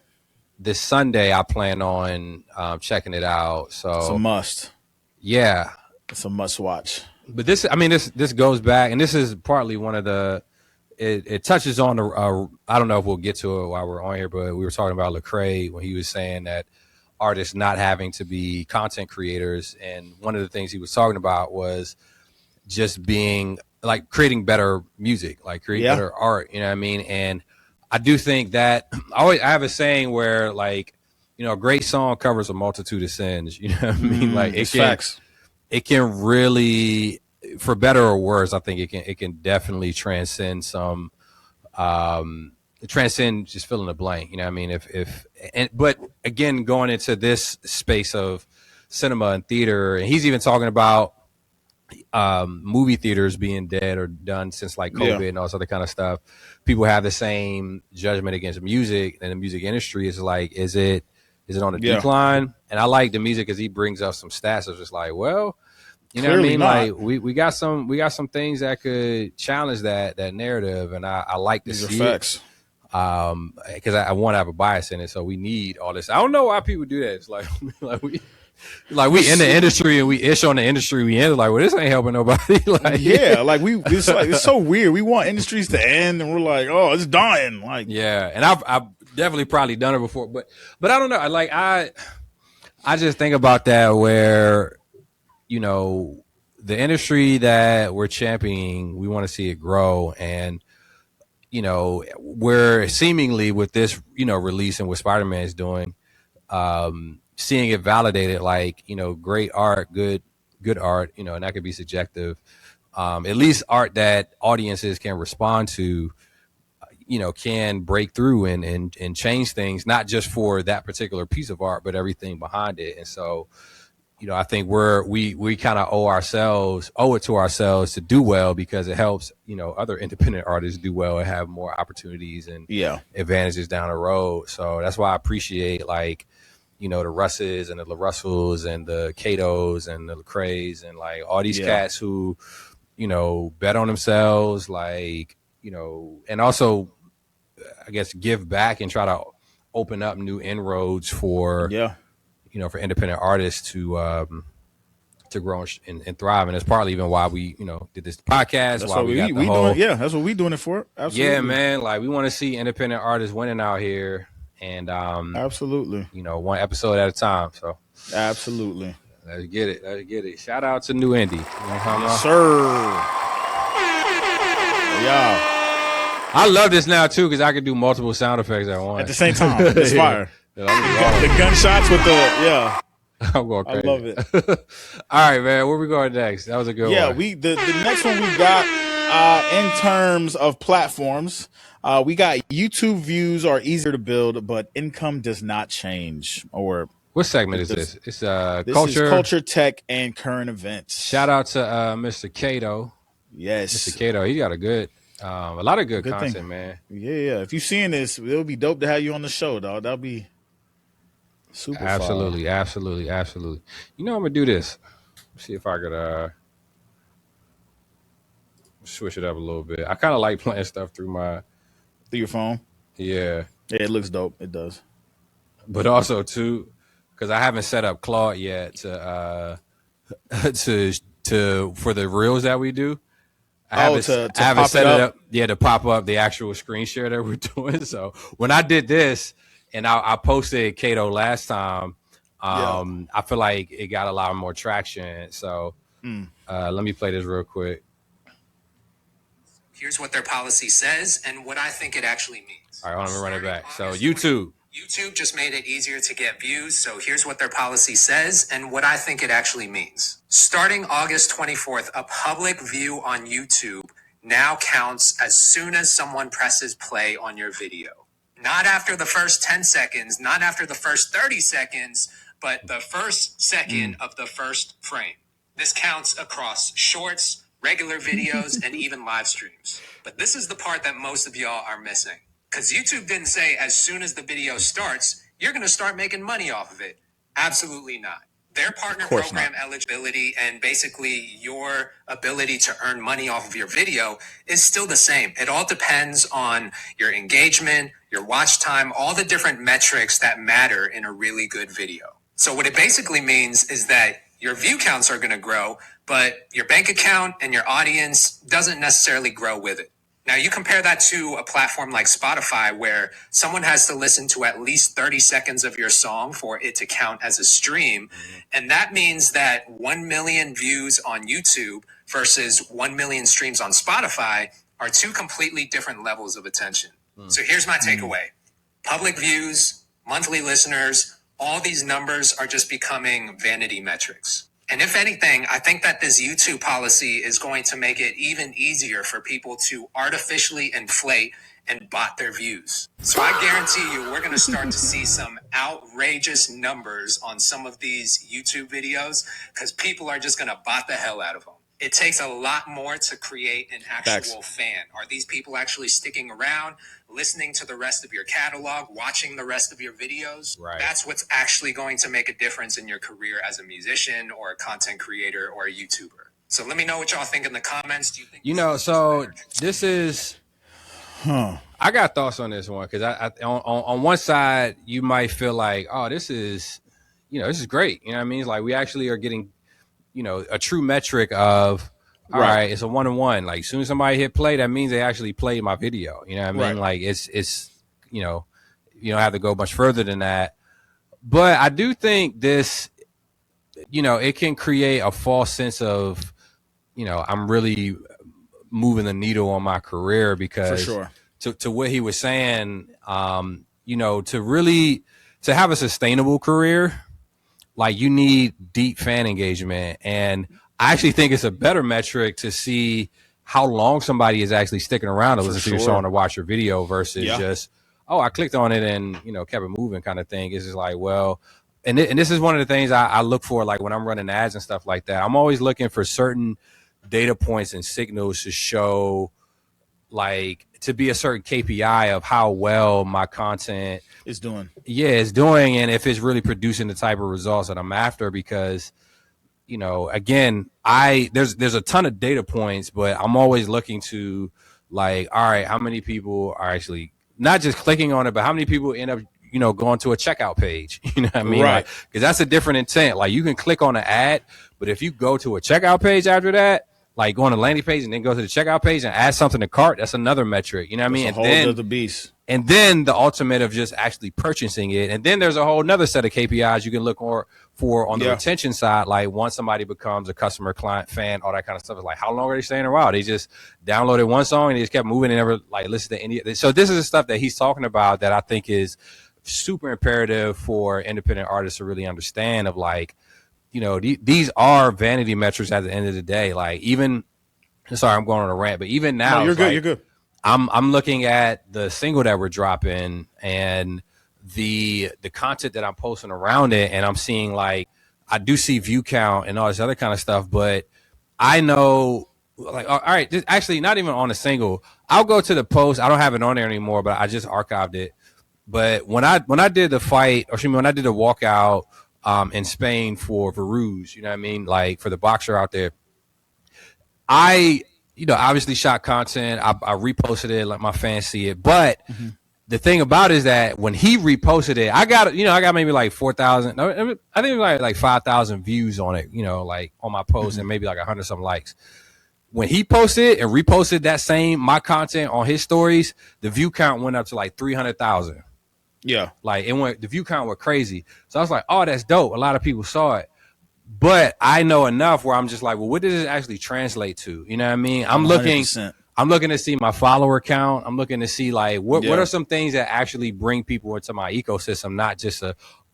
this Sunday, I plan on checking it out. So it's a must. Yeah, it's a must watch. But this goes back, and this is partly one of the. It touches on I don't know if we'll get to it while we're on here, but we were talking about LeCrae when he was saying that artists not having to be content creators, and one of the things he was talking about was just being like creating better music, like create better art. You know what I mean? And I do think that I have a saying where like a great song covers a multitude of sins. You know what I mean? Like it can really. For better or worse, I think it can definitely transcend some, transcend just filling the blank. You know what I mean? But again, going into this space of cinema and theater, and he's even talking about movie theaters being dead or done since like COVID and all this other kind of stuff. People have the same judgment against music, and the music industry is like, is it on a decline? And I like the music because he brings up some stats. It's just like, well. You know Clearly what I mean? Not. Like we got some things that could challenge that narrative, and I like to see facts. Because I want to have a bias in it, so we need all this. I don't know why people do that. It's like we Like we in the industry and we ish on the industry we in. Like, well, this ain't helping nobody. Like, yeah, like it's so weird. We want industries to end, and we're like, oh, it's dying. Like, yeah, and I've definitely probably done it before, but I don't know. Like I just think about that where, you know, the industry that we're championing, we want to see it grow, and you know, we're seemingly with this, you know, release and what Spider-Man is doing, seeing it validated, like, you know, great art, good art, you know, and that could be subjective. At least art that audiences can respond to, you know, can break through and change things, not just for that particular piece of art, but everything behind it. And so, you know, I think we kind of owe it to ourselves to do well, because it helps, you know, other independent artists do well and have more opportunities and advantages down the road. So that's why I appreciate, like, you know, the Russes and the LaRussells and the Catos and the LeCraes and like all these cats who, you know, bet on themselves, like, you know, and also, I guess, give back and try to open up new inroads for, you know, for independent artists to grow and thrive. And that's partly even why we, you know, did this podcast. That's why what we doing. Yeah, that's what we doing it for. Absolutely. Yeah, man. Like, we want to see independent artists winning out here, and absolutely, you know, one episode at a time. So absolutely, let's get it. Shout out to Neue.Indie. You know what I'm sir. Yeah. I love this now too, because I can do multiple sound effects at once at the same time. It's fire. The gunshots with the I'm going crazy. I love it. All right, man. Where we going next? That was a good one. Yeah, the next one we got in terms of platforms, we got YouTube views are easier to build, but income does not change. Or what segment is this? It's this culture, is culture, tech, and current events. Shout out to Mr. Cato. Yes, Mr. Cato. He got a lot of good content, thing. Man. Yeah. If you're seeing this, it'll be dope to have you on the show, dog. That'll be super absolutely, fun. absolutely. You know, I'm gonna do this. See if I could switch it up a little bit. I kind of like playing stuff through your phone. Yeah, it looks dope. It does. But also too, because I haven't set up Claude yet to for the reels that we do. I haven't set it up. Yeah, to pop up the actual screen share that we're doing. So when I did this, and I posted Cato last time, I feel like it got a lot more traction. So let me play this real quick. Here's what their policy says and what I think it actually means. All right, hold on, run it back. So YouTube just made it easier to get views. So here's what their policy says and what I think it actually means. Starting August 24th, a public view on YouTube now counts as soon as someone presses play on your video. Not after the first 10 seconds, not after the first 30 seconds, but the first second of the first frame. This counts across shorts, regular videos, and even live streams. But this is the part that most of y'all are missing. Because YouTube didn't say as soon as the video starts, you're going to start making money off of it. Absolutely not. Their partner program eligibility and basically your ability to earn money off of your video is still the same. It all depends on your engagement, your watch time, all the different metrics that matter in a really good video. So what it basically means is that your view counts are going to grow, but your bank account and your audience doesn't necessarily grow with it. Now, you compare that to a platform like Spotify, where someone has to listen to at least 30 seconds of your song for it to count as a stream. And that means that 1 million views on YouTube versus 1 million streams on Spotify are two completely different levels of attention. So here's my takeaway. Public views, monthly listeners, all these numbers are just becoming vanity metrics. And if anything, I think that this YouTube policy is going to make it even easier for people to artificially inflate and bot their views. So I guarantee you, we're going to start to see some outrageous numbers on some of these YouTube videos because people are just going to bot the hell out of them. It takes a lot more to create an actual fan. Are these people actually sticking around, listening to the rest of your catalog, watching the rest of your videos? Right. That's what's actually going to make a difference in your career as a musician or a content creator or a YouTuber. So let me know what y'all think in the comments. Do you think this is I got thoughts on this one because I on one side you might feel like, oh, this is this is great. You know what I mean? It's like we actually are getting, a true metric of, all right, it's a 1-on-1. Like as soon as somebody hit play, that means they actually played my video. You know what I mean? Like it's, you don't have to go much further than that. But I do think this, it can create a false sense of, I'm really moving the needle on my career because for sure. to what he was saying, to have a sustainable career, like you need deep fan engagement. And I actually think it's a better metric to see how long somebody is actually sticking around to listen to your song or watch your video versus just, oh, I clicked on it and, kept it moving kind of thing. It's just like, well, and this is one of the things I look for, like when I'm running ads and stuff like that. I'm always looking for certain data points and signals to show, like, to be a certain KPI of how well my content is doing. Yeah, it's doing, and if it's really producing the type of results that I'm after. Because, again, there's a ton of data points, but I'm always looking to, like, all right, how many people are actually not just clicking on it, but how many people end up, going to a checkout page? You know what I mean? Right. Because that's a different intent. Like, you can click on an ad, but if you go to a checkout page after that, like go on the landing page and then go to the checkout page and add something to cart, that's another metric. You know what I mean? A whole other beast. And then the ultimate of just actually purchasing it. And then there's a whole nother set of KPIs you can look for on the retention side. Like once somebody becomes a customer, client, fan, all that kind of stuff. It's like, how long are they staying around? They just downloaded one song and they just kept moving and never like listened to any. So this is the stuff that he's talking about that I think is super imperative for independent artists to really understand of, like, these are vanity metrics at the end of the day. Like even, sorry, I'm going on a rant, but even now, no, you're good. You're good. I'm looking at the single that we're dropping and the content that I'm posting around it, and I'm seeing, like, I do see view count and all this other kind of stuff, but I know, like, all right, this, actually not even on a single. I'll go to the post. I don't have it on there anymore, but I just archived it. But when I did the fight, or when I did the walkout in Spain for Ruts, you know what I mean? Like for the boxer out there, I obviously shot content. I reposted it, let my fans see it. But the thing about it is that when he reposted it, I got maybe like 4,000. I think it was like 5,000 views on it, like on my post, and maybe like 100 some likes. When he posted and reposted my content on his stories, the view count went up to like 300,000. Yeah. Like the view count went crazy. So I was like, oh, that's dope. A lot of people saw it. But I know enough where I'm just like, well, what does it actually translate to? You know what I mean? I'm 100%. looking to see my follower count. I'm looking to see, like, what are some things that actually bring people into my ecosystem, not just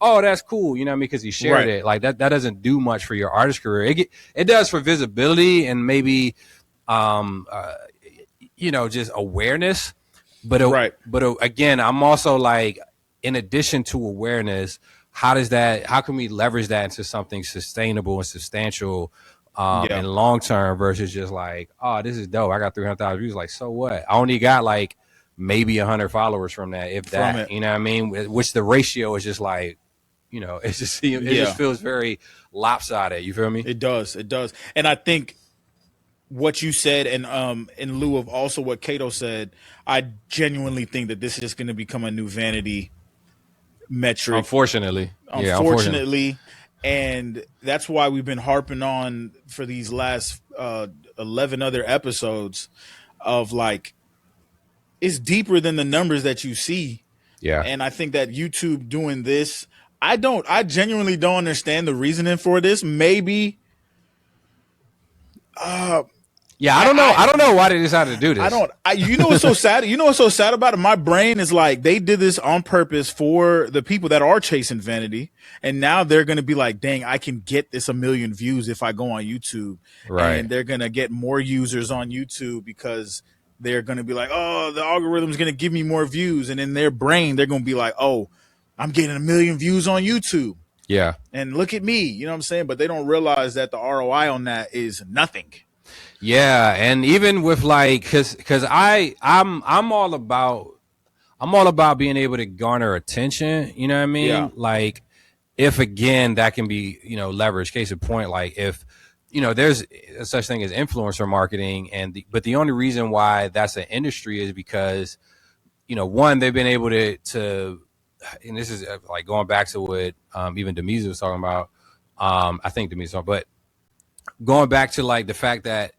oh, that's cool, you know what I mean? Because he shared it. Like that doesn't do much for your artist career. It does for visibility and maybe, just awareness. But again, I'm also like, in addition to awareness, how can we leverage that into something sustainable and substantial and long term versus just like, oh, this is dope, I got 300,000 views. Like, so what? I only got like maybe 100 followers from that, if that. You know what I mean? Which the ratio is just like, it's just it just feels very lopsided. You feel me? It does. And I think what you said, and in lieu of also what Kato said, I genuinely think that this is just going to become a new vanity metric. Unfortunately. And that's why we've been harping on for these last 11 other episodes of, like, it's deeper than the numbers that you see. Yeah. And I think that YouTube doing this, I genuinely don't understand the reasoning for this. Maybe I don't know. I don't know why they decided to do this. You know what's so sad? You know what's so sad about it? My brain is like, they did this on purpose for the people that are chasing vanity, and now they're going to be like, dang, I can get this 1 million views if I go on YouTube. Right. And they're going to get more users on YouTube because they're going to be like, oh, the algorithm's going to give me more views. And in their brain, they're going to be like, oh, I'm getting 1 million views on YouTube. Yeah. And look at me. You know what I'm saying? But they don't realize that the ROI on that is nothing. Yeah, and even with, like, cause I'm all about being able to garner attention. You know what I mean? Yeah. Like, if again that can be leveraged. Case in point, like if there's a such thing as influencer marketing, but the only reason why that's an industry is because one, they've been able to and this is like going back to what even Demise was talking about. I think Demise, but going back to like the fact that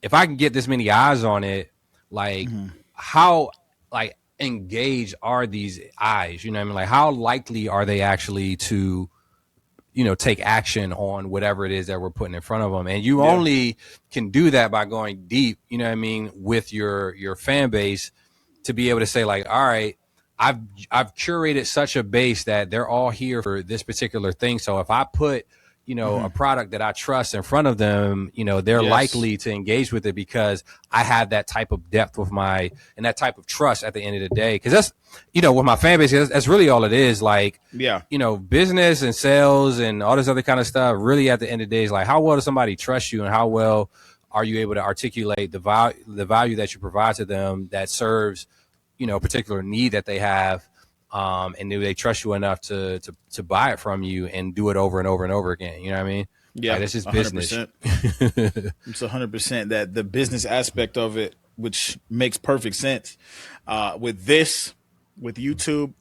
if I can get this many eyes on it, like how like engaged are these eyes? You know what I mean? Like how likely are they actually to, take action on whatever it is that we're putting in front of them? And you only can do that by going deep, you know what I mean, with your fan base to be able to say like, all right, I've curated such a base that they're all here for this particular thing. So if I put, a product that I trust in front of them, they're likely to engage with it because I have that type of depth with and that type of trust at the end of the day. Cause that's, with my fan base, that's really all it is. Like, business and sales and all this other kind of stuff, really at the end of the day is like, how well does somebody trust you and how well are you able to articulate the value that you provide to them that serves, a particular need that they have. And do they trust you enough to buy it from you and do it over and over and over again? You know what I mean? Yeah, like, that's just 100%. business. It's 100% that the business aspect of it, which makes perfect sense. With YouTube,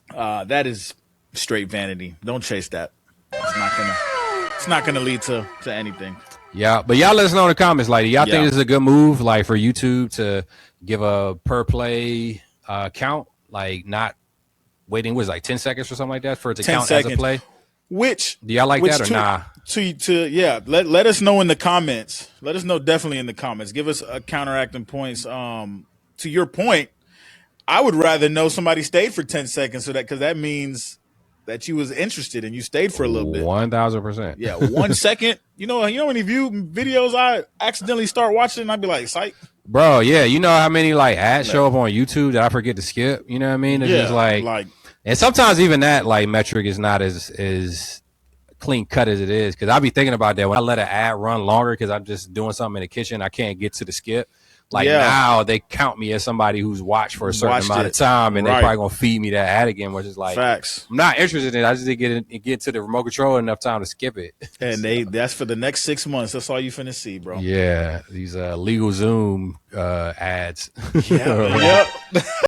that is straight vanity. Don't chase that. It's not gonna lead to anything. Yeah, but y'all let us know in the comments. Like, y'all think this is a good move, like for YouTube to give a per play count? Like not waiting was like 10 seconds or something like that for it to count seconds. As a play. Which do y'all like that or nah? Let us know in the comments. Let us know definitely in the comments. Give us a counteracting points. To your point, I would rather know somebody stayed for 10 seconds because that means that you was interested and you stayed for a little bit. 1000%. Yeah, 1 second. You know how many videos I accidentally start watching and I'd be like, psych. Bro, yeah, you know how many like ads show up on YouTube that I forget to skip? You know what I mean? It's just like, and sometimes even that like metric is not as clean cut as it is. Cause I'll be thinking about that when I let an ad run longer because I'm just doing something in the kitchen. I can't get to the skip. Like now they count me as somebody who's watched for a certain amount of time and they're probably going to feed me that ad again, which is like, facts. I'm not interested in it. I just didn't get to the remote control enough time to skip it. And that's for the next 6 months. That's all you finna see, bro. Yeah. These legal Zoom ads. Yeah.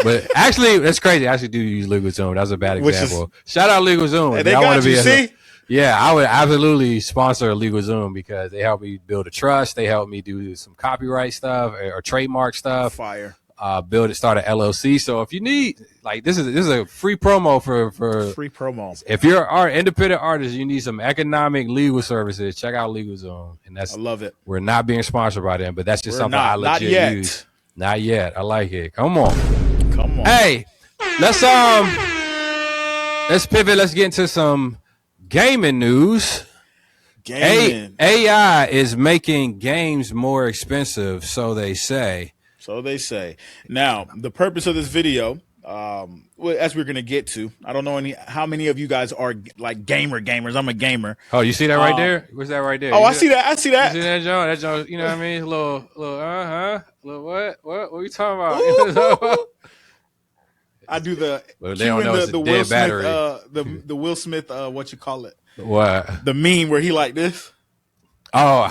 But actually, that's crazy. I actually do use legal Zoom. That's a bad example. Shout out legal Zoom. Hey, they got you, see? Yeah, I would absolutely sponsor Legal Zoom because they help me build a trust. They help me do some copyright stuff or trademark stuff. Fire. Start an LLC. So if you need, like, this is a free promo for free promo. If you're an independent artist, you need some economic legal services. Check out Legal Zoom, and I love it. We're not being sponsored by them, but that's just something I legit use. Not yet. I like it. Come on. Hey, let's pivot. Let's get into some gaming news. AI is making games more expensive, so they say. Now, the purpose of this video, as we're going to get to, I don't know how many of you guys are like gamers. I'm a gamer. Oh, you see that right there? What's that right there? Oh, I see that. You see that, John? That John, you know what I mean? Little, little what? What are you talking about? I do the Will Smith, the Will Smith, what you call it? What? The meme where he like this. Oh,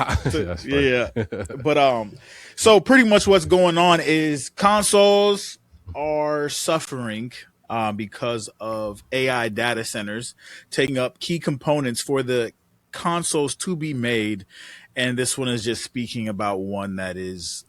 yeah. But so pretty much what's going on is consoles are suffering because of AI data centers taking up key components for the consoles to be made, and this one is just speaking about one that is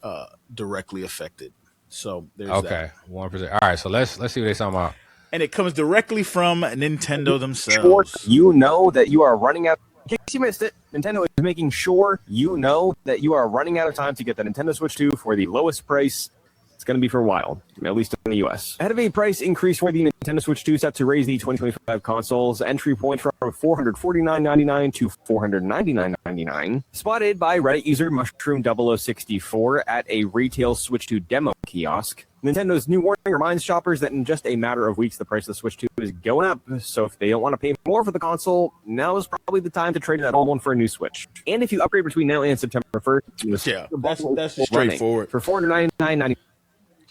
directly affected. So there's that. 1%. All right, so let's see what they're talking about. And it comes directly from Nintendo themselves. You know that you are running out. In case you missed it, Nintendo is making sure you know that you are running out of time to get the Nintendo Switch 2 for the lowest price. It's going to be for a while, at least in the US. Ahead of a price increase for the Nintendo Switch 2 set to raise the 2025 console's entry point from $449.99 to $499.99. Spotted by Reddit user Mushroom0064 at a retail Switch 2 demo kiosk. Nintendo new warning reminds shoppers that in just a matter of weeks, the price of the Switch 2 is going up. So if they don't want to pay more for the console, now is probably the time to trade that old one for a new Switch. And if you upgrade between now and September 1st, that's straightforward. For $499.99.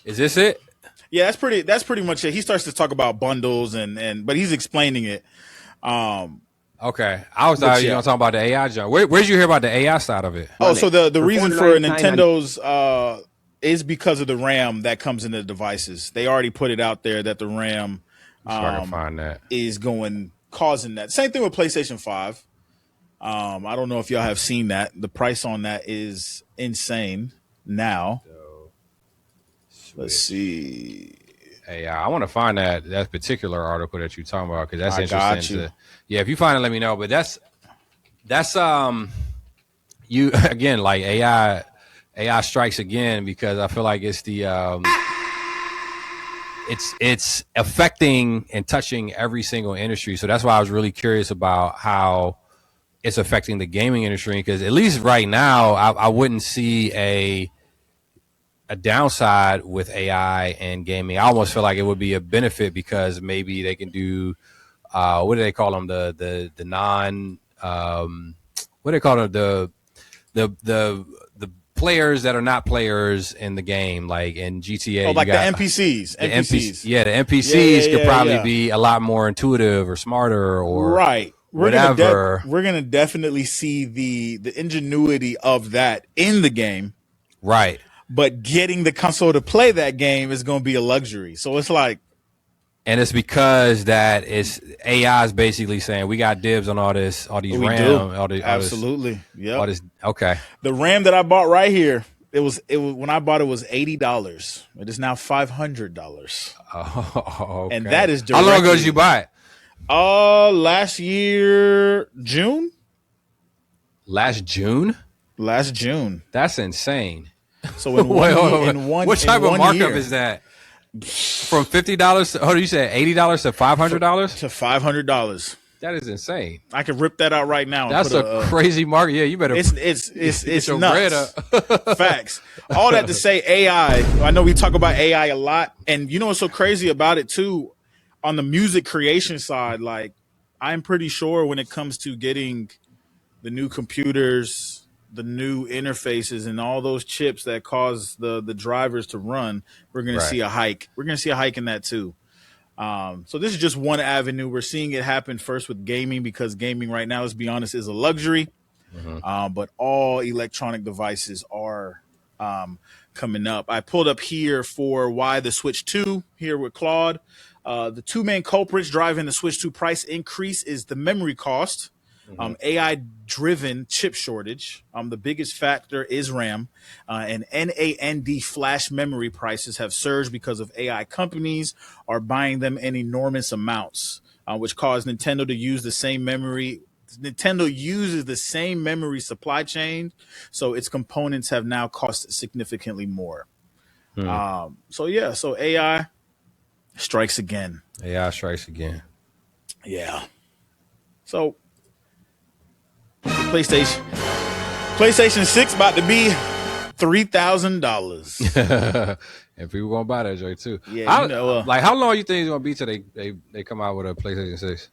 Is this it? Yeah, that's pretty much it. He starts to talk about bundles but he's explaining it. Okay. I was thought you were talking about the AI jump. Where'd you hear about the AI side of it? Oh, so the reason for Nintendo's is because of the RAM that comes in the devices. They already put it out there that the RAM So I can find that. Is causing that. Same thing with PlayStation 5. I don't know if y'all have seen that. The price on that is insane now. Let's see. Hey, I want to find that particular article that you're talking about because that's interesting. Yeah, if you find it, let me know. But that's you again, like AI strikes again because I feel like it's the it's affecting and touching every single industry. So that's why I was really curious about how it's affecting the gaming industry because at least right now I wouldn't see a downside with AI and gaming. I almost feel like it would be a benefit because maybe they can do what do they call them, the non what do they call them, the players that are not players in the game, like in GTA. Oh, like the NPCs. The NPCs could probably be a lot more intuitive or smarter or right. We're gonna definitely see the ingenuity of that in the game. Right. But getting the console to play that game is going to be a luxury. So it's like, and it's because that it's AI is basically saying we got dibs on all these RAM, absolutely, yeah. Okay. The RAM that I bought right here, it was when I bought it was $80. It is now $500. Oh, okay. And that is how long ago did you buy it? Last year, June. Last June. That's insane. So in what type of markup is that? From $50? Oh, you said $80 to $500? To $500. That is insane. I could rip that out right now. That's a crazy market. Yeah, you better. It's nuts. Facts. All that to say, AI. I know we talk about AI a lot, and you know what's so crazy about it too? On the music creation side, like I'm pretty sure when it comes to getting the new computers, the new interfaces, and all those chips that cause the drivers to run, we're going to see a hike. We're going to see a hike in that too. So this is just one avenue. We're seeing it happen first with gaming because gaming right now, let's be honest, is a luxury. But all electronic devices are coming up. I pulled up here for why the Switch 2 here with Claude. The two main culprits driving the Switch 2 price increase is the memory cost. AI-driven chip shortage. The biggest factor is RAM, and NAND flash memory prices have surged because of AI companies are buying them in enormous amounts, which caused Nintendo to use the same memory. Nintendo uses the same memory supply chain, so its components have now cost significantly more. So AI strikes again. AI strikes again. Yeah. So PlayStation 6 about to be $3,000. And people gonna buy that joint too. Yeah, how long you think it's gonna be till they come out with a PlayStation 6?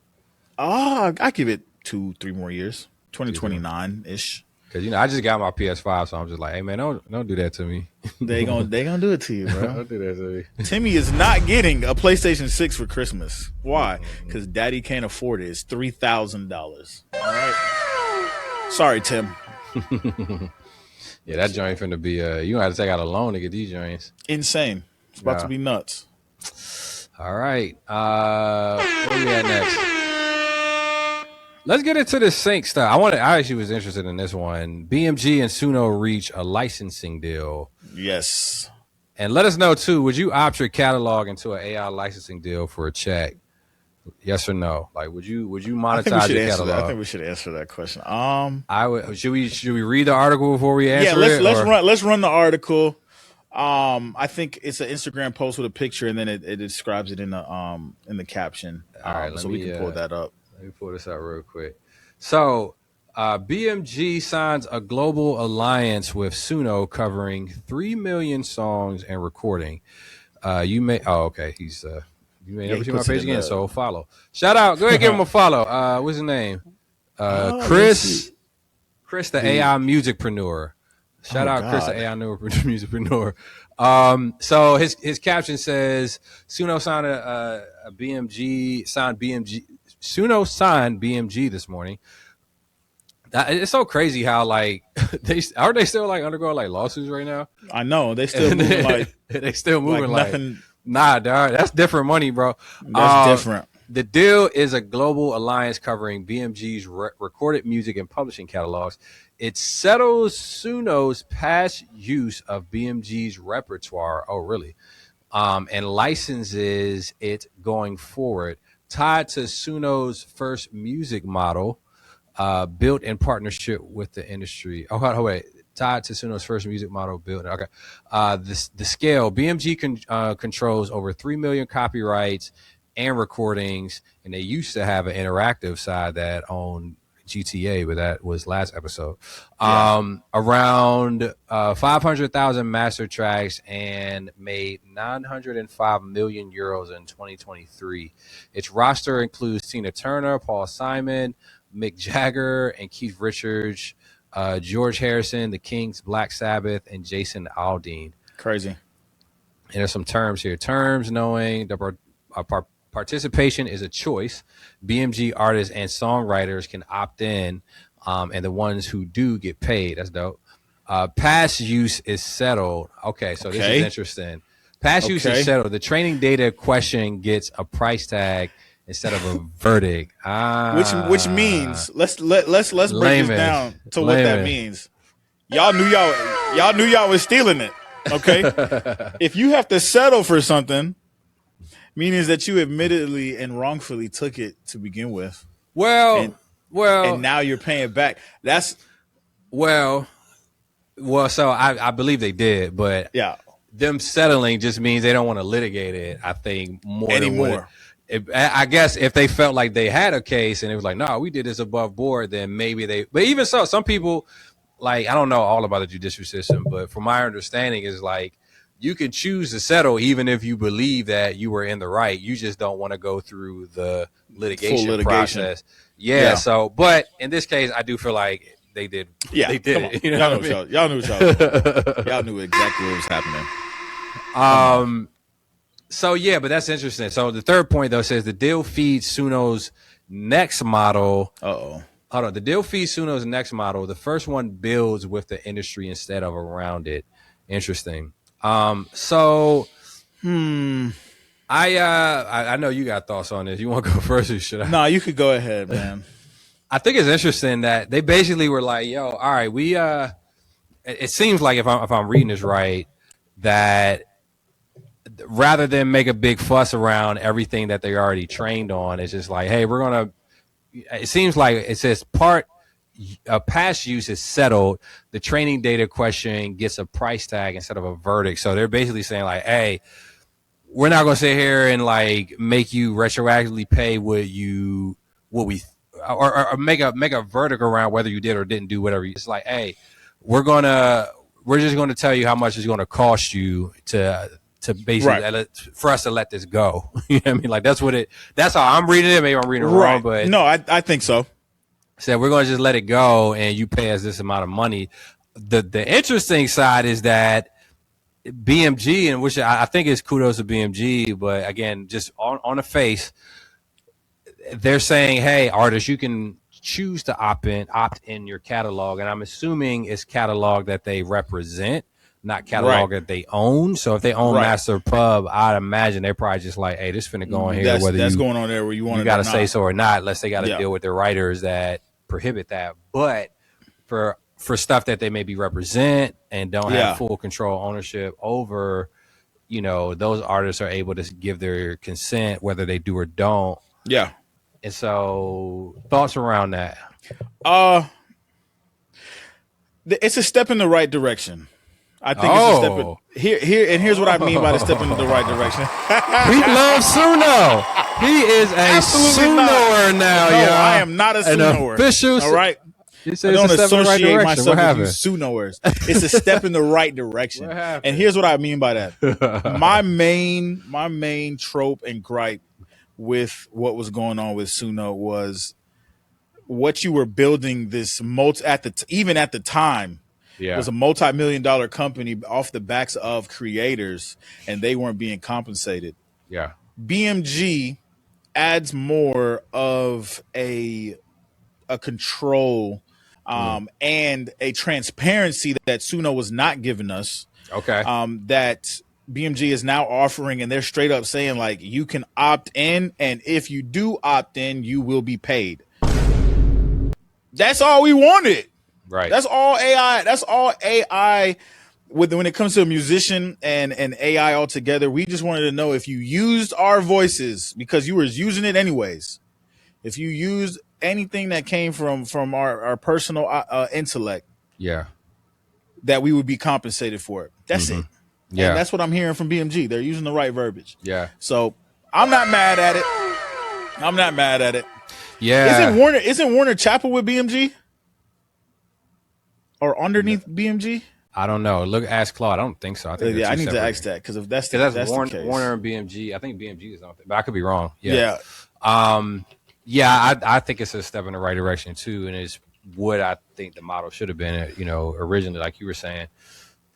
I give it 2-3 more years, 2029 ish. Because I just got my PS5, so I'm just like, hey man, don't do that to me. They gonna do it to you, bro. Don't do that to me. Timmy is not getting a PlayStation 6 for Christmas. Why? Because Daddy can't afford it. It's $3,000. All right. Sorry, Tim. Yeah, that joint finna be you gonna have to take out a loan to get these joints. Insane. It's about to be nuts. All right. Where we at next? Let's get into the sync stuff. I actually was interested in this one. BMG and Suno reach a licensing deal. Yes. And let us know too, would you opt your catalog into an AI licensing deal for a check? Yes or no? Like, would you monetize your catalog? I think we should answer that question. I would. Should we read the article before we answer it? Yeah, let's run the article. I think it's an Instagram post with a picture, and then it describes it in the caption. All right, so we can pull that up. Let me pull this out real quick. So, BMG signs a global alliance with Suno covering 3 million songs and recording. You may never see my page again, so follow. Shout out. Go ahead, give him a follow. What's his name? Chris, the AI musicpreneur. Shout out, Chris, the AI musicpreneur. So his caption says, Suno signed Suno signed BMG this morning. It's so crazy how like they still like undergoing like lawsuits right now. I know they still moving like they still moving like nothing. Nah, dog, that's different money, bro. That's different. The deal is a global alliance covering BMG's recorded music and publishing catalogs. It settles Suno's past use of BMG's repertoire. Oh, really? And licenses it going forward, tied to Suno's first music model, built in partnership with the industry. Oh, wait. Tied to Suno's first music model built. Okay. The scale. BMG controls over 3 million copyrights and recordings, and they used to have an interactive side that owned GTA, but that was last episode. Around 500,000 master tracks and made 905 million euros in 2023. Its roster includes Tina Turner, Paul Simon, Mick Jagger, and Keith Richards, George Harrison, The Kings, Black Sabbath, and Jason Aldean. Crazy. And there's some terms here. Terms knowing the participation is a choice. BMG artists and songwriters can opt in, and the ones who do get paid. That's dope. Past use is settled. Okay, so this is interesting. Past use is settled. The training data question gets a price tag instead of a verdict. Which means let's break this down to what that means. Y'all knew y'all was stealing it. Okay. If you have to settle for something, meaning that you admittedly and wrongfully took it to begin with. And now you're paying back. That's so I believe they did, but yeah, them settling just means they don't want to litigate it. I think more anymore. I guess if they felt like they had a case and it was like, no, we did this above board, then maybe they. But even so, some people, like, I don't know all about the judicial system, but from my understanding is like you can choose to settle even if you believe that you were in the right. You just don't want to go through the litigation process. Yeah. So, but in this case, I do feel like they did. Yeah, they did it. You know y'all knew y'all knew exactly what was happening. So yeah, but that's interesting. So the third point though says the deal feeds Suno's next model. Hold on. The deal feeds Suno's next model. The first one builds with the industry instead of around it. Interesting. I know you got thoughts on this. You want to go first or should I? No, you could go ahead, man. I think it's interesting that they basically were like, yo, all right, we it seems like if I'm reading this right, that rather than make a big fuss around everything that they already trained on, it's just like, hey, it seems like it says past use is settled. The training data question gets a price tag instead of a verdict. So they're basically saying like, hey, we're not going to sit here and like make you retroactively pay or make a verdict around whether you did or didn't do whatever. It's like, hey, we're just going to tell you how much it's going to cost you to basically for us to let this go. You know what I mean? Like that's how I'm reading it. Maybe I'm reading it wrong, but no, I think so. Said we're going to just let it go and you pay us this amount of money. The interesting side is that BMG, and which I think is kudos to BMG, but again, just on the face, they're saying, hey, artists, you can choose to opt in your catalog. And I'm assuming it's catalog that they represent, not catalog that they own. So if they own Master Pub, I'd imagine they're probably just like, hey, this finna go on here. That's going on there where you want you got to say so or not, unless they got to deal with the writers that prohibit that. But for stuff that they maybe represent and don't have full control ownership over, those artists are able to give their consent whether they do or don't. Yeah. And so thoughts around that? It's a step in the right direction. I think it's a step here's what I mean by the step in the right direction. We love Suno. He is a Sunoer now, y'all. I am not a Sunoer. Official. All right. I don't associate myself with you Sunoers. It's a step in the right direction. And here's what I mean by that. My main trope and gripe with what was going on with Suno was what you were building this even at the time was a multi-million-dollar company off the backs of creators, and they weren't being compensated. Yeah. BMG adds more of a control and a transparency that Suno was not giving us. Okay. That BMG is now offering, and they're straight up saying like you can opt in, and if you do opt in, you will be paid. That's all we wanted. Right. That's all AI. That's all AI. When it comes to a musician and AI altogether, we just wanted to know if you used our voices, because you were using it anyways. If you used anything that came from our personal intellect, that we would be compensated for it. That's it. Yeah, and that's what I'm hearing from BMG. They're using the right verbiage. Yeah. So I'm not mad at it. Yeah. Isn't Warner Chappell with BMG? Or underneath BMG? I don't know. Ask Claude. I don't think so. I think I need to ask that, because if that's Warner, the case. Warner and BMG. I think BMG is on there, but I could be wrong. Yeah. I think it's a step in the right direction too, and it's what I think the model should have been. Originally, like you were saying.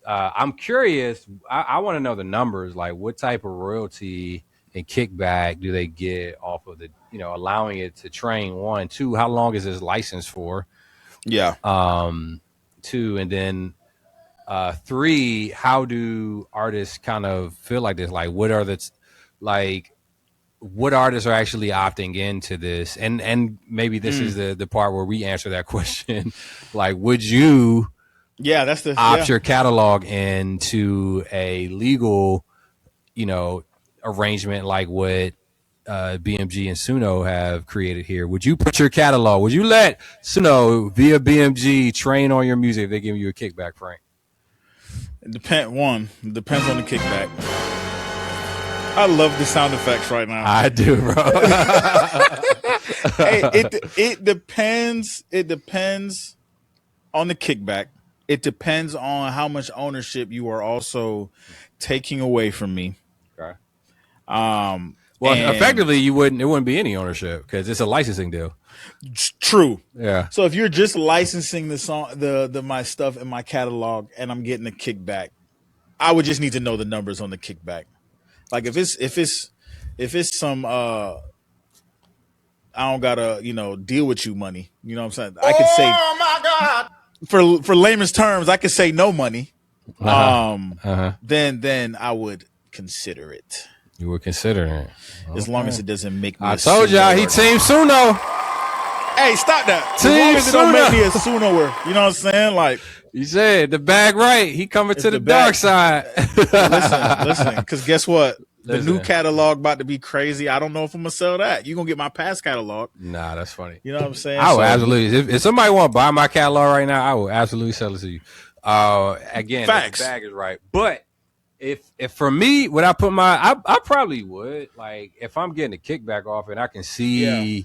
I'm curious. I want to know the numbers. Like, what type of royalty and kickback do they get off of the, allowing it to train? 1, 2. How long is this license for? Yeah. 2, and then 3. How do artists kind of feel like this? Like, what artists are actually opting into this? And maybe this is the part where we answer that question. Like, would you? Yeah, that's the opt your catalog into a legal, arrangement like what BMG and Suno have created here? Would you put your catalog? Would you let Suno via BMG train on your music if they give you a kickback, Frank? It depends on the kickback. I love the sound effects right now. I do, bro. Hey, it depends. It depends on the kickback. It depends on how much ownership you are also taking away from me. Okay. Effectively, it wouldn't be any ownership because it's a licensing deal. True. Yeah. So if you're just licensing the song, my stuff in my catalog, and I'm getting a kickback, I would just need to know the numbers on the kickback. Like if it's some I don't gotta deal with you money. You know what I'm saying? I could say, oh my God. For layman's terms, I could say no money. Then I would consider it. You would consider it. As long as it doesn't make me I told y'all he Team Suno. Hey, stop that. Team as long as it Suno. don't make me a Sunoer. You know what I'm saying? Like, you said the bag right. He coming to the dark side. Listen, because guess what? The new catalog about to be crazy. I don't know if I'm gonna sell that. You gonna get my past catalog? Nah, that's funny. You know what I'm saying? I would absolutely. If somebody want to buy my catalog right now, I will absolutely sell it to you. Again, facts. The bag is right. But if for me, would I put I probably would. Like if I'm getting a kickback off and I can see,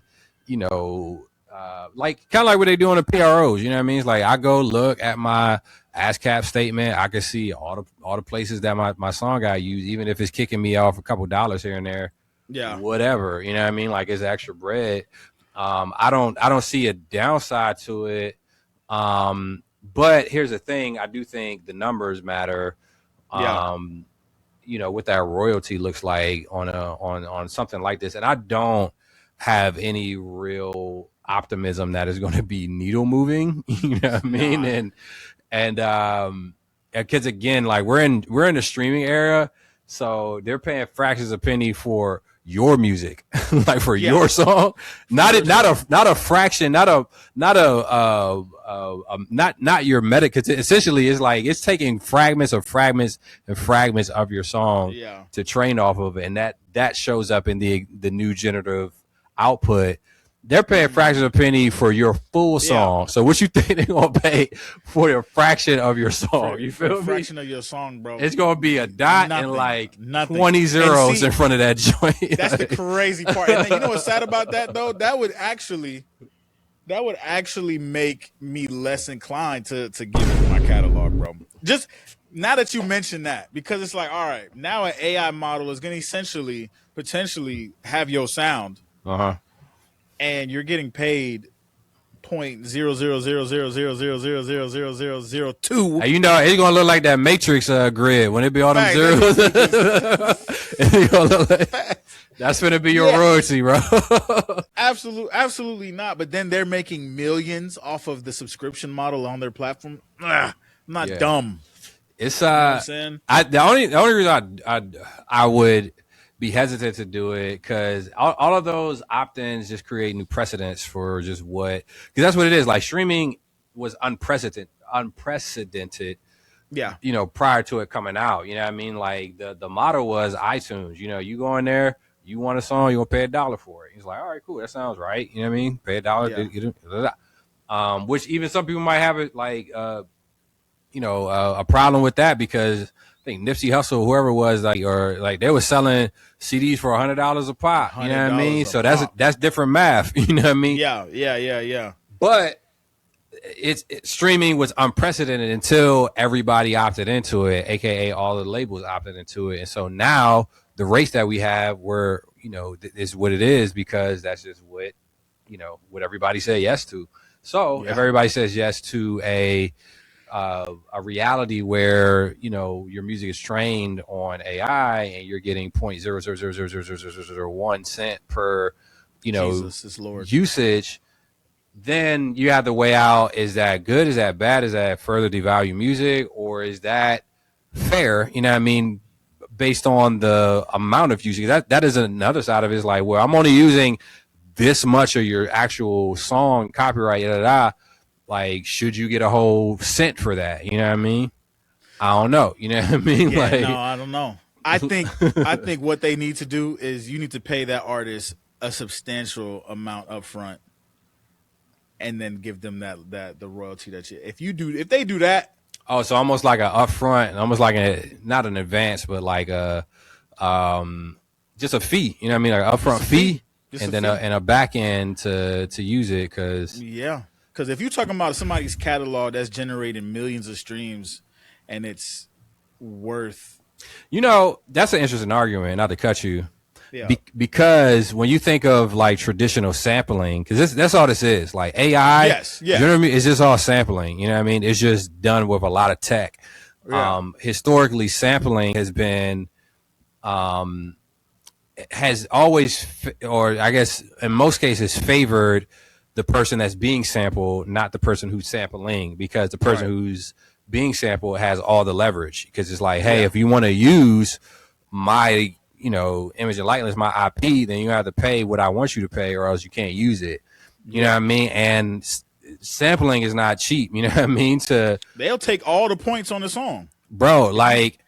like kind of like what they do on the PROs. You know what I mean? It's like I go look at my ASCAP statement. I can see all the places that my song got used, even if it's kicking me off a couple dollars here and there. Yeah. Whatever. You know what I mean? Like it's extra bread. I don't see a downside to it. But here's the thing. I do think the numbers matter. What that royalty looks like on something like this. And I don't have any real optimism that is going to be needle moving. You know what I mean? And because again, like we're in the streaming era, so they're paying fractions of a penny for your music, like for your song, not a fraction, not your meta. Because essentially, it's like it's taking fragments of your song to train off of it, and that shows up in the new generative output. They're paying fractions of a penny for your full song. So what you think they're gonna pay for a fraction of your song? You feel me? A fraction of your song, bro. It's gonna be a dot and like 20 zeros in front of that joint. That's the crazy part. And you know what's sad about that though? That would actually make me less inclined to give you my catalog, bro. Just now that you mentioned that, because it's like, all right, now an AI model is gonna potentially have your sound. And you're getting paid 0.00000000002. Hey, it's gonna look like that Matrix grid when it be all them zeros. That's gonna be your royalty, bro. Absolutely not. But then they're making millions off of the subscription model on their platform. I'm not dumb. It's you know what I'm saying? the only reason I would be hesitant to do it because all of those opt-ins just create new precedents for just what, because that's what it is. Like streaming was unprecedented. Yeah. You know, prior to it coming out, you know what I mean? Like the motto was iTunes, you know, you go in there, you want a song, you're gonna pay $1 for it. He's like, all right, cool, that sounds right. You know what I mean? Pay $1. Which even some people might have it like you know, a problem with that because I think Nipsey Hussle, whoever it was, like, or like they were selling CDs for $100 a pop. You know what I mean? So that's different math. You know what I mean? Yeah. But streaming was unprecedented until everybody opted into it, aka all the labels opted into it, and so now the race that we have, where you know is what it is because that's just what you know what everybody said yes to. So if everybody says yes to a reality where you know your music is trained on AI and you're getting 0.000000001 cent per you know usage, then you have to weigh out: is that good? Is that bad? Is that further devalue music, or is that fair? You know what I mean? Based on the amount of usage, that is another side of it. Is like, well, I'm only using this much of your actual song copyright. Like, should you get a whole cent for that? You know what I mean? I don't know. You know what I mean? Yeah, like, no, I don't know. I think what they need to do is you need to pay that artist a substantial amount up front and then give them that the royalty that you if they do that. Oh, so almost like an upfront, almost like not an advance, but like a just a fee. You know what I mean? Like an upfront fee, and then a back end to use it. Because if you're talking about somebody's catalog that's generating millions of streams, and it's worth, you know, that's an interesting argument. Not to cut you. Yeah. Because when you think of like traditional sampling, because that's all this is, like AI, you know what I mean? It's just all sampling. You know what I mean? It's just done with a lot of tech. Yeah. Historically, sampling has been, has always, or I guess in most cases, favored the person that's being sampled, not the person who's sampling, because the person who's being sampled has all the leverage. Because it's like, hey, if you want to use my you know, image and likeness, my IP, then you have to pay what I want you to pay, or else you can't use it. You know what I mean? And sampling is not cheap. You know what I mean? They'll take all the points on the song, bro. Like,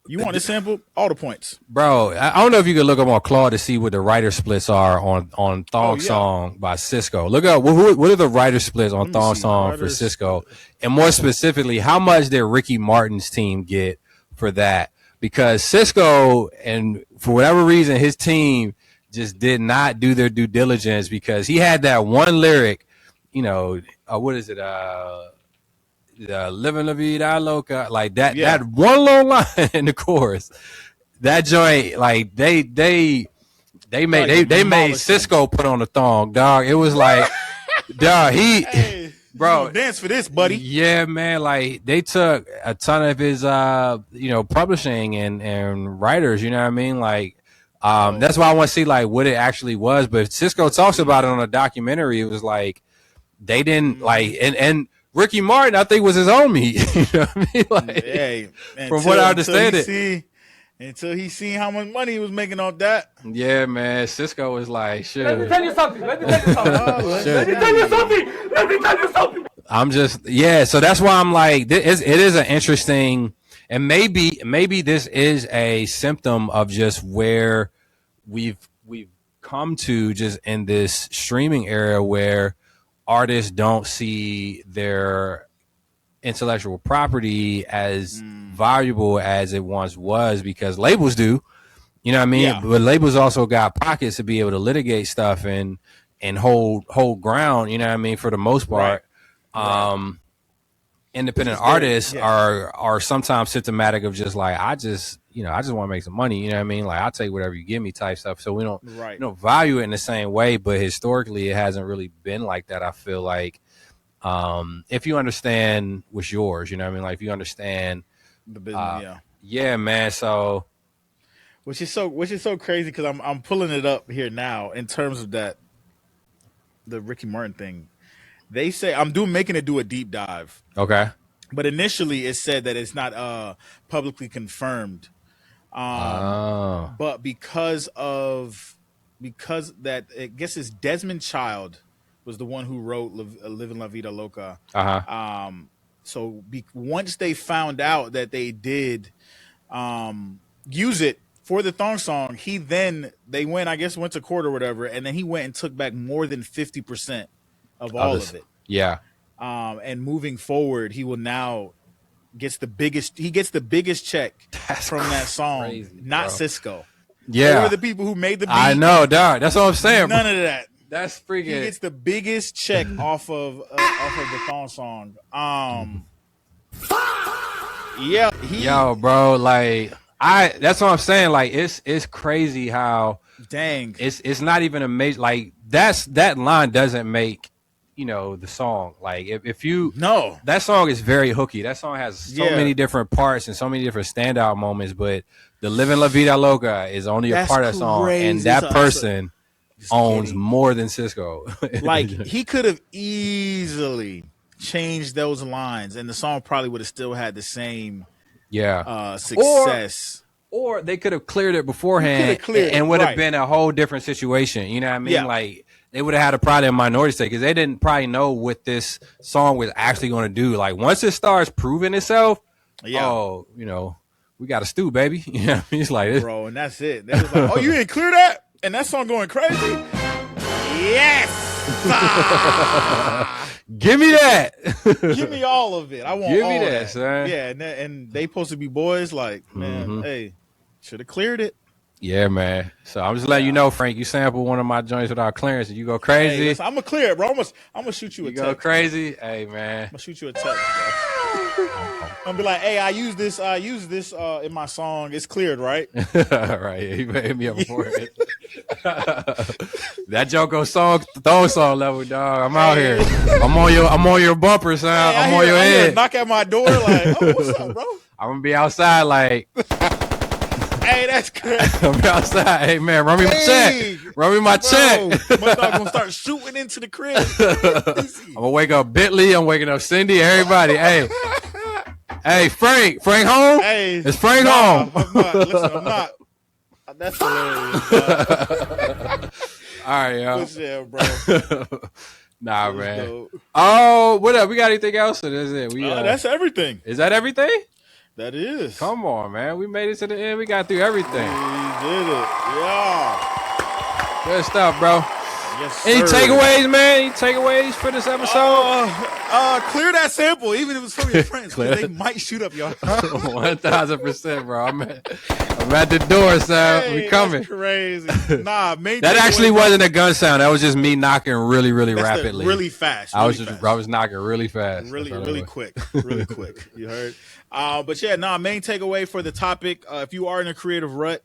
you want to sample all the points, bro. I don't know if you can look up on Claude to see what the writer splits are on Thong Song by Cisco. Look up what are the writer splits on Thong Song for Cisco, and more specifically, how much did Ricky Martin's team get for that? Because Cisco, and for whatever reason, his team just did not do their due diligence, because he had that one lyric, you know, what is it? Living La Vida Loca, like that. Yeah. That one little line in the chorus, that joint, like they made Cisco put on the thong, dog. It was like, dog, he. Bro, dance for this, buddy. Yeah, man. Like, they took a ton of his, you know, publishing and writers. You know what I mean? Like, that's why I want to see like what it actually was. But Cisco talks about it on a documentary. It was like they didn't like, and Ricky Martin, I think, was his homie. You know what I mean? Like, from what I understand until he seen how much money he was making off that. Yeah, man. Cisco was like, shit. Let me tell you something. I'm just, so that's why I'm like, it is an interesting, and maybe this is a symptom of just where we've come to, just in this streaming era, where artists don't see their intellectual property as valuable as it once was, because labels do. You know what I mean? Yeah. But labels also got pockets to be able to litigate stuff and hold ground, you know what I mean, for the most part. Right. Independent artists are sometimes symptomatic of just like, I just want to make some money, you know what I mean? Like, I'll take whatever you give me type stuff. So we don't value it in the same way, but historically it hasn't really been like that. I feel like, if you understand what's yours, you know what I mean? Like, if you understand the business, yeah, man. So, which is so crazy, because I'm pulling it up here now in terms of that, the Ricky Martin thing. They say I'm making it do a deep dive. Okay. but initially it said that it's not publicly confirmed. But because that, I guess it's Desmond Child was the one who wrote "Living La Vida Loca." So once they found out that they did use it for the Thong Song, they went to court or whatever, and then he went and took back more than 50% of all of it. Yeah. And moving forward, he will now gets the biggest check from that song, crazy, not Cisco. Yeah. They were the people who made the beat. I know, dog. That's what I'm saying. None of that. That's freaking. He gets the biggest check off of the Thong Song. Yeah. Yo, bro, like that's what I'm saying. Like it's crazy how it's not even amazing. Like that line doesn't make the song. Like if you that song is very hooky. That song has so many different parts and so many different standout moments, but the Living La Vida Loca is only a part of the song, and that person owns more than Cisco. Like he could have easily changed those lines and the song probably would have still had the same success. Or they could have cleared it beforehand and would have been a whole different situation. You know what I mean? Like they would have had a probably a minority stake because they didn't probably know what this song was actually going to do. Like once it starts proving itself, we got a stew, baby. You know what I mean? It's like this. Bro, and that's it. They was like, you didn't clear that? And that song going crazy? Yes! Give me that. Give me all of it. I want Give all me that, son. Yeah, and they supposed to be boys. Like, man, hey, should have cleared it. Yeah, man. So I'm just letting you know, Frank, you sample one of my joints without clearance and you go crazy. Hey, listen, I'm going to clear it, bro. I'm going to shoot you a text. You go crazy? Hey, man. I'm going to shoot you a text, bro. I'm going to be like, hey, I use this in my song. It's cleared, right? Right. Yeah, you hit me up before it. That joke goes Thong Song level, dog. I'm out here. I'm on your bumper, son. I'm on your head. Knock at my door like, oh, what's up, bro? I'm going to be outside like... Hey, that's crazy. I'm outside. Hey, man, run me my check. Run me my check. My dog gonna start shooting into the crib. I'm gonna wake up Bentley. I'm waking up Cindy. Everybody. Hey, Frank home? Hey, is Frank home? I'm not. Listen, I'm not. That's hilarious. All right, yo. Yeah, bro. Nah, man. Dope. Oh, what up? We got anything else? Or is it? That's everything. Is that everything? That is. Come on, man. We made it to the end. We got through everything. We did it. Yeah. Good stuff, bro. Yes, sir. Any takeaways, man? Any takeaways for this episode? Clear that sample, even if it's from your friends, because they might shoot up y'all. 1,000%, bro. I'm at the door, son. Hey, we coming. That's crazy. Nah, that actually wasn't a gun sound. That was just me knocking really, really rapidly. Really fast. I was knocking really fast. Really quick. Really quick. You heard? But yeah, main takeaway for the topic, if you are in a creative rut,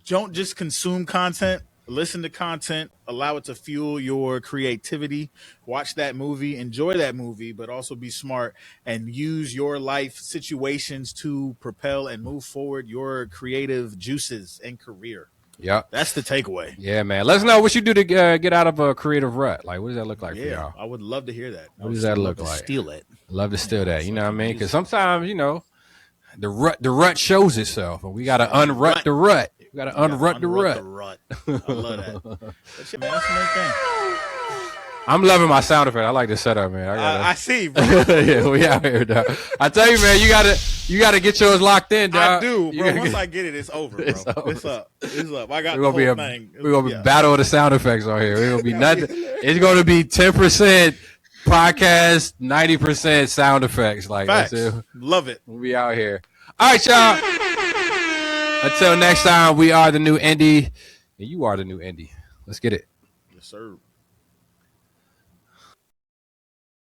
don't just consume content, listen to content, allow it to fuel your creativity, watch that movie, enjoy that movie, but also be smart and use your life situations to propel and move forward your creative juices and career. Yeah, that's the takeaway. Yeah, man. Let us know what you do to get out of a creative rut. Like, what does that look like for y'all? I would love to hear that. What does that look like? Steal it. Love to steal that. You know what I mean? Because sometimes, the rut shows itself, and we got to un-rut the rut. We got to un-rut the rut. I love that. But yeah, man, that's the main thing. I'm loving my sound effect. I like the setup, man. I see, bro. Yeah, we out here, dog. I tell you, man, you gotta get yours locked in, dog. I do, bro. Once I get it, it's over, bro. It's up. I got the whole thing. We're gonna be battle of the sound effects on here. We're gonna be nothing. It's gonna be 10% podcast, 90% sound effects. Like, facts. That's it. Love it. We'll be out here. All right, y'all. Until next time, we are the new indie, and you are the new indie. Let's get it. Yes, sir.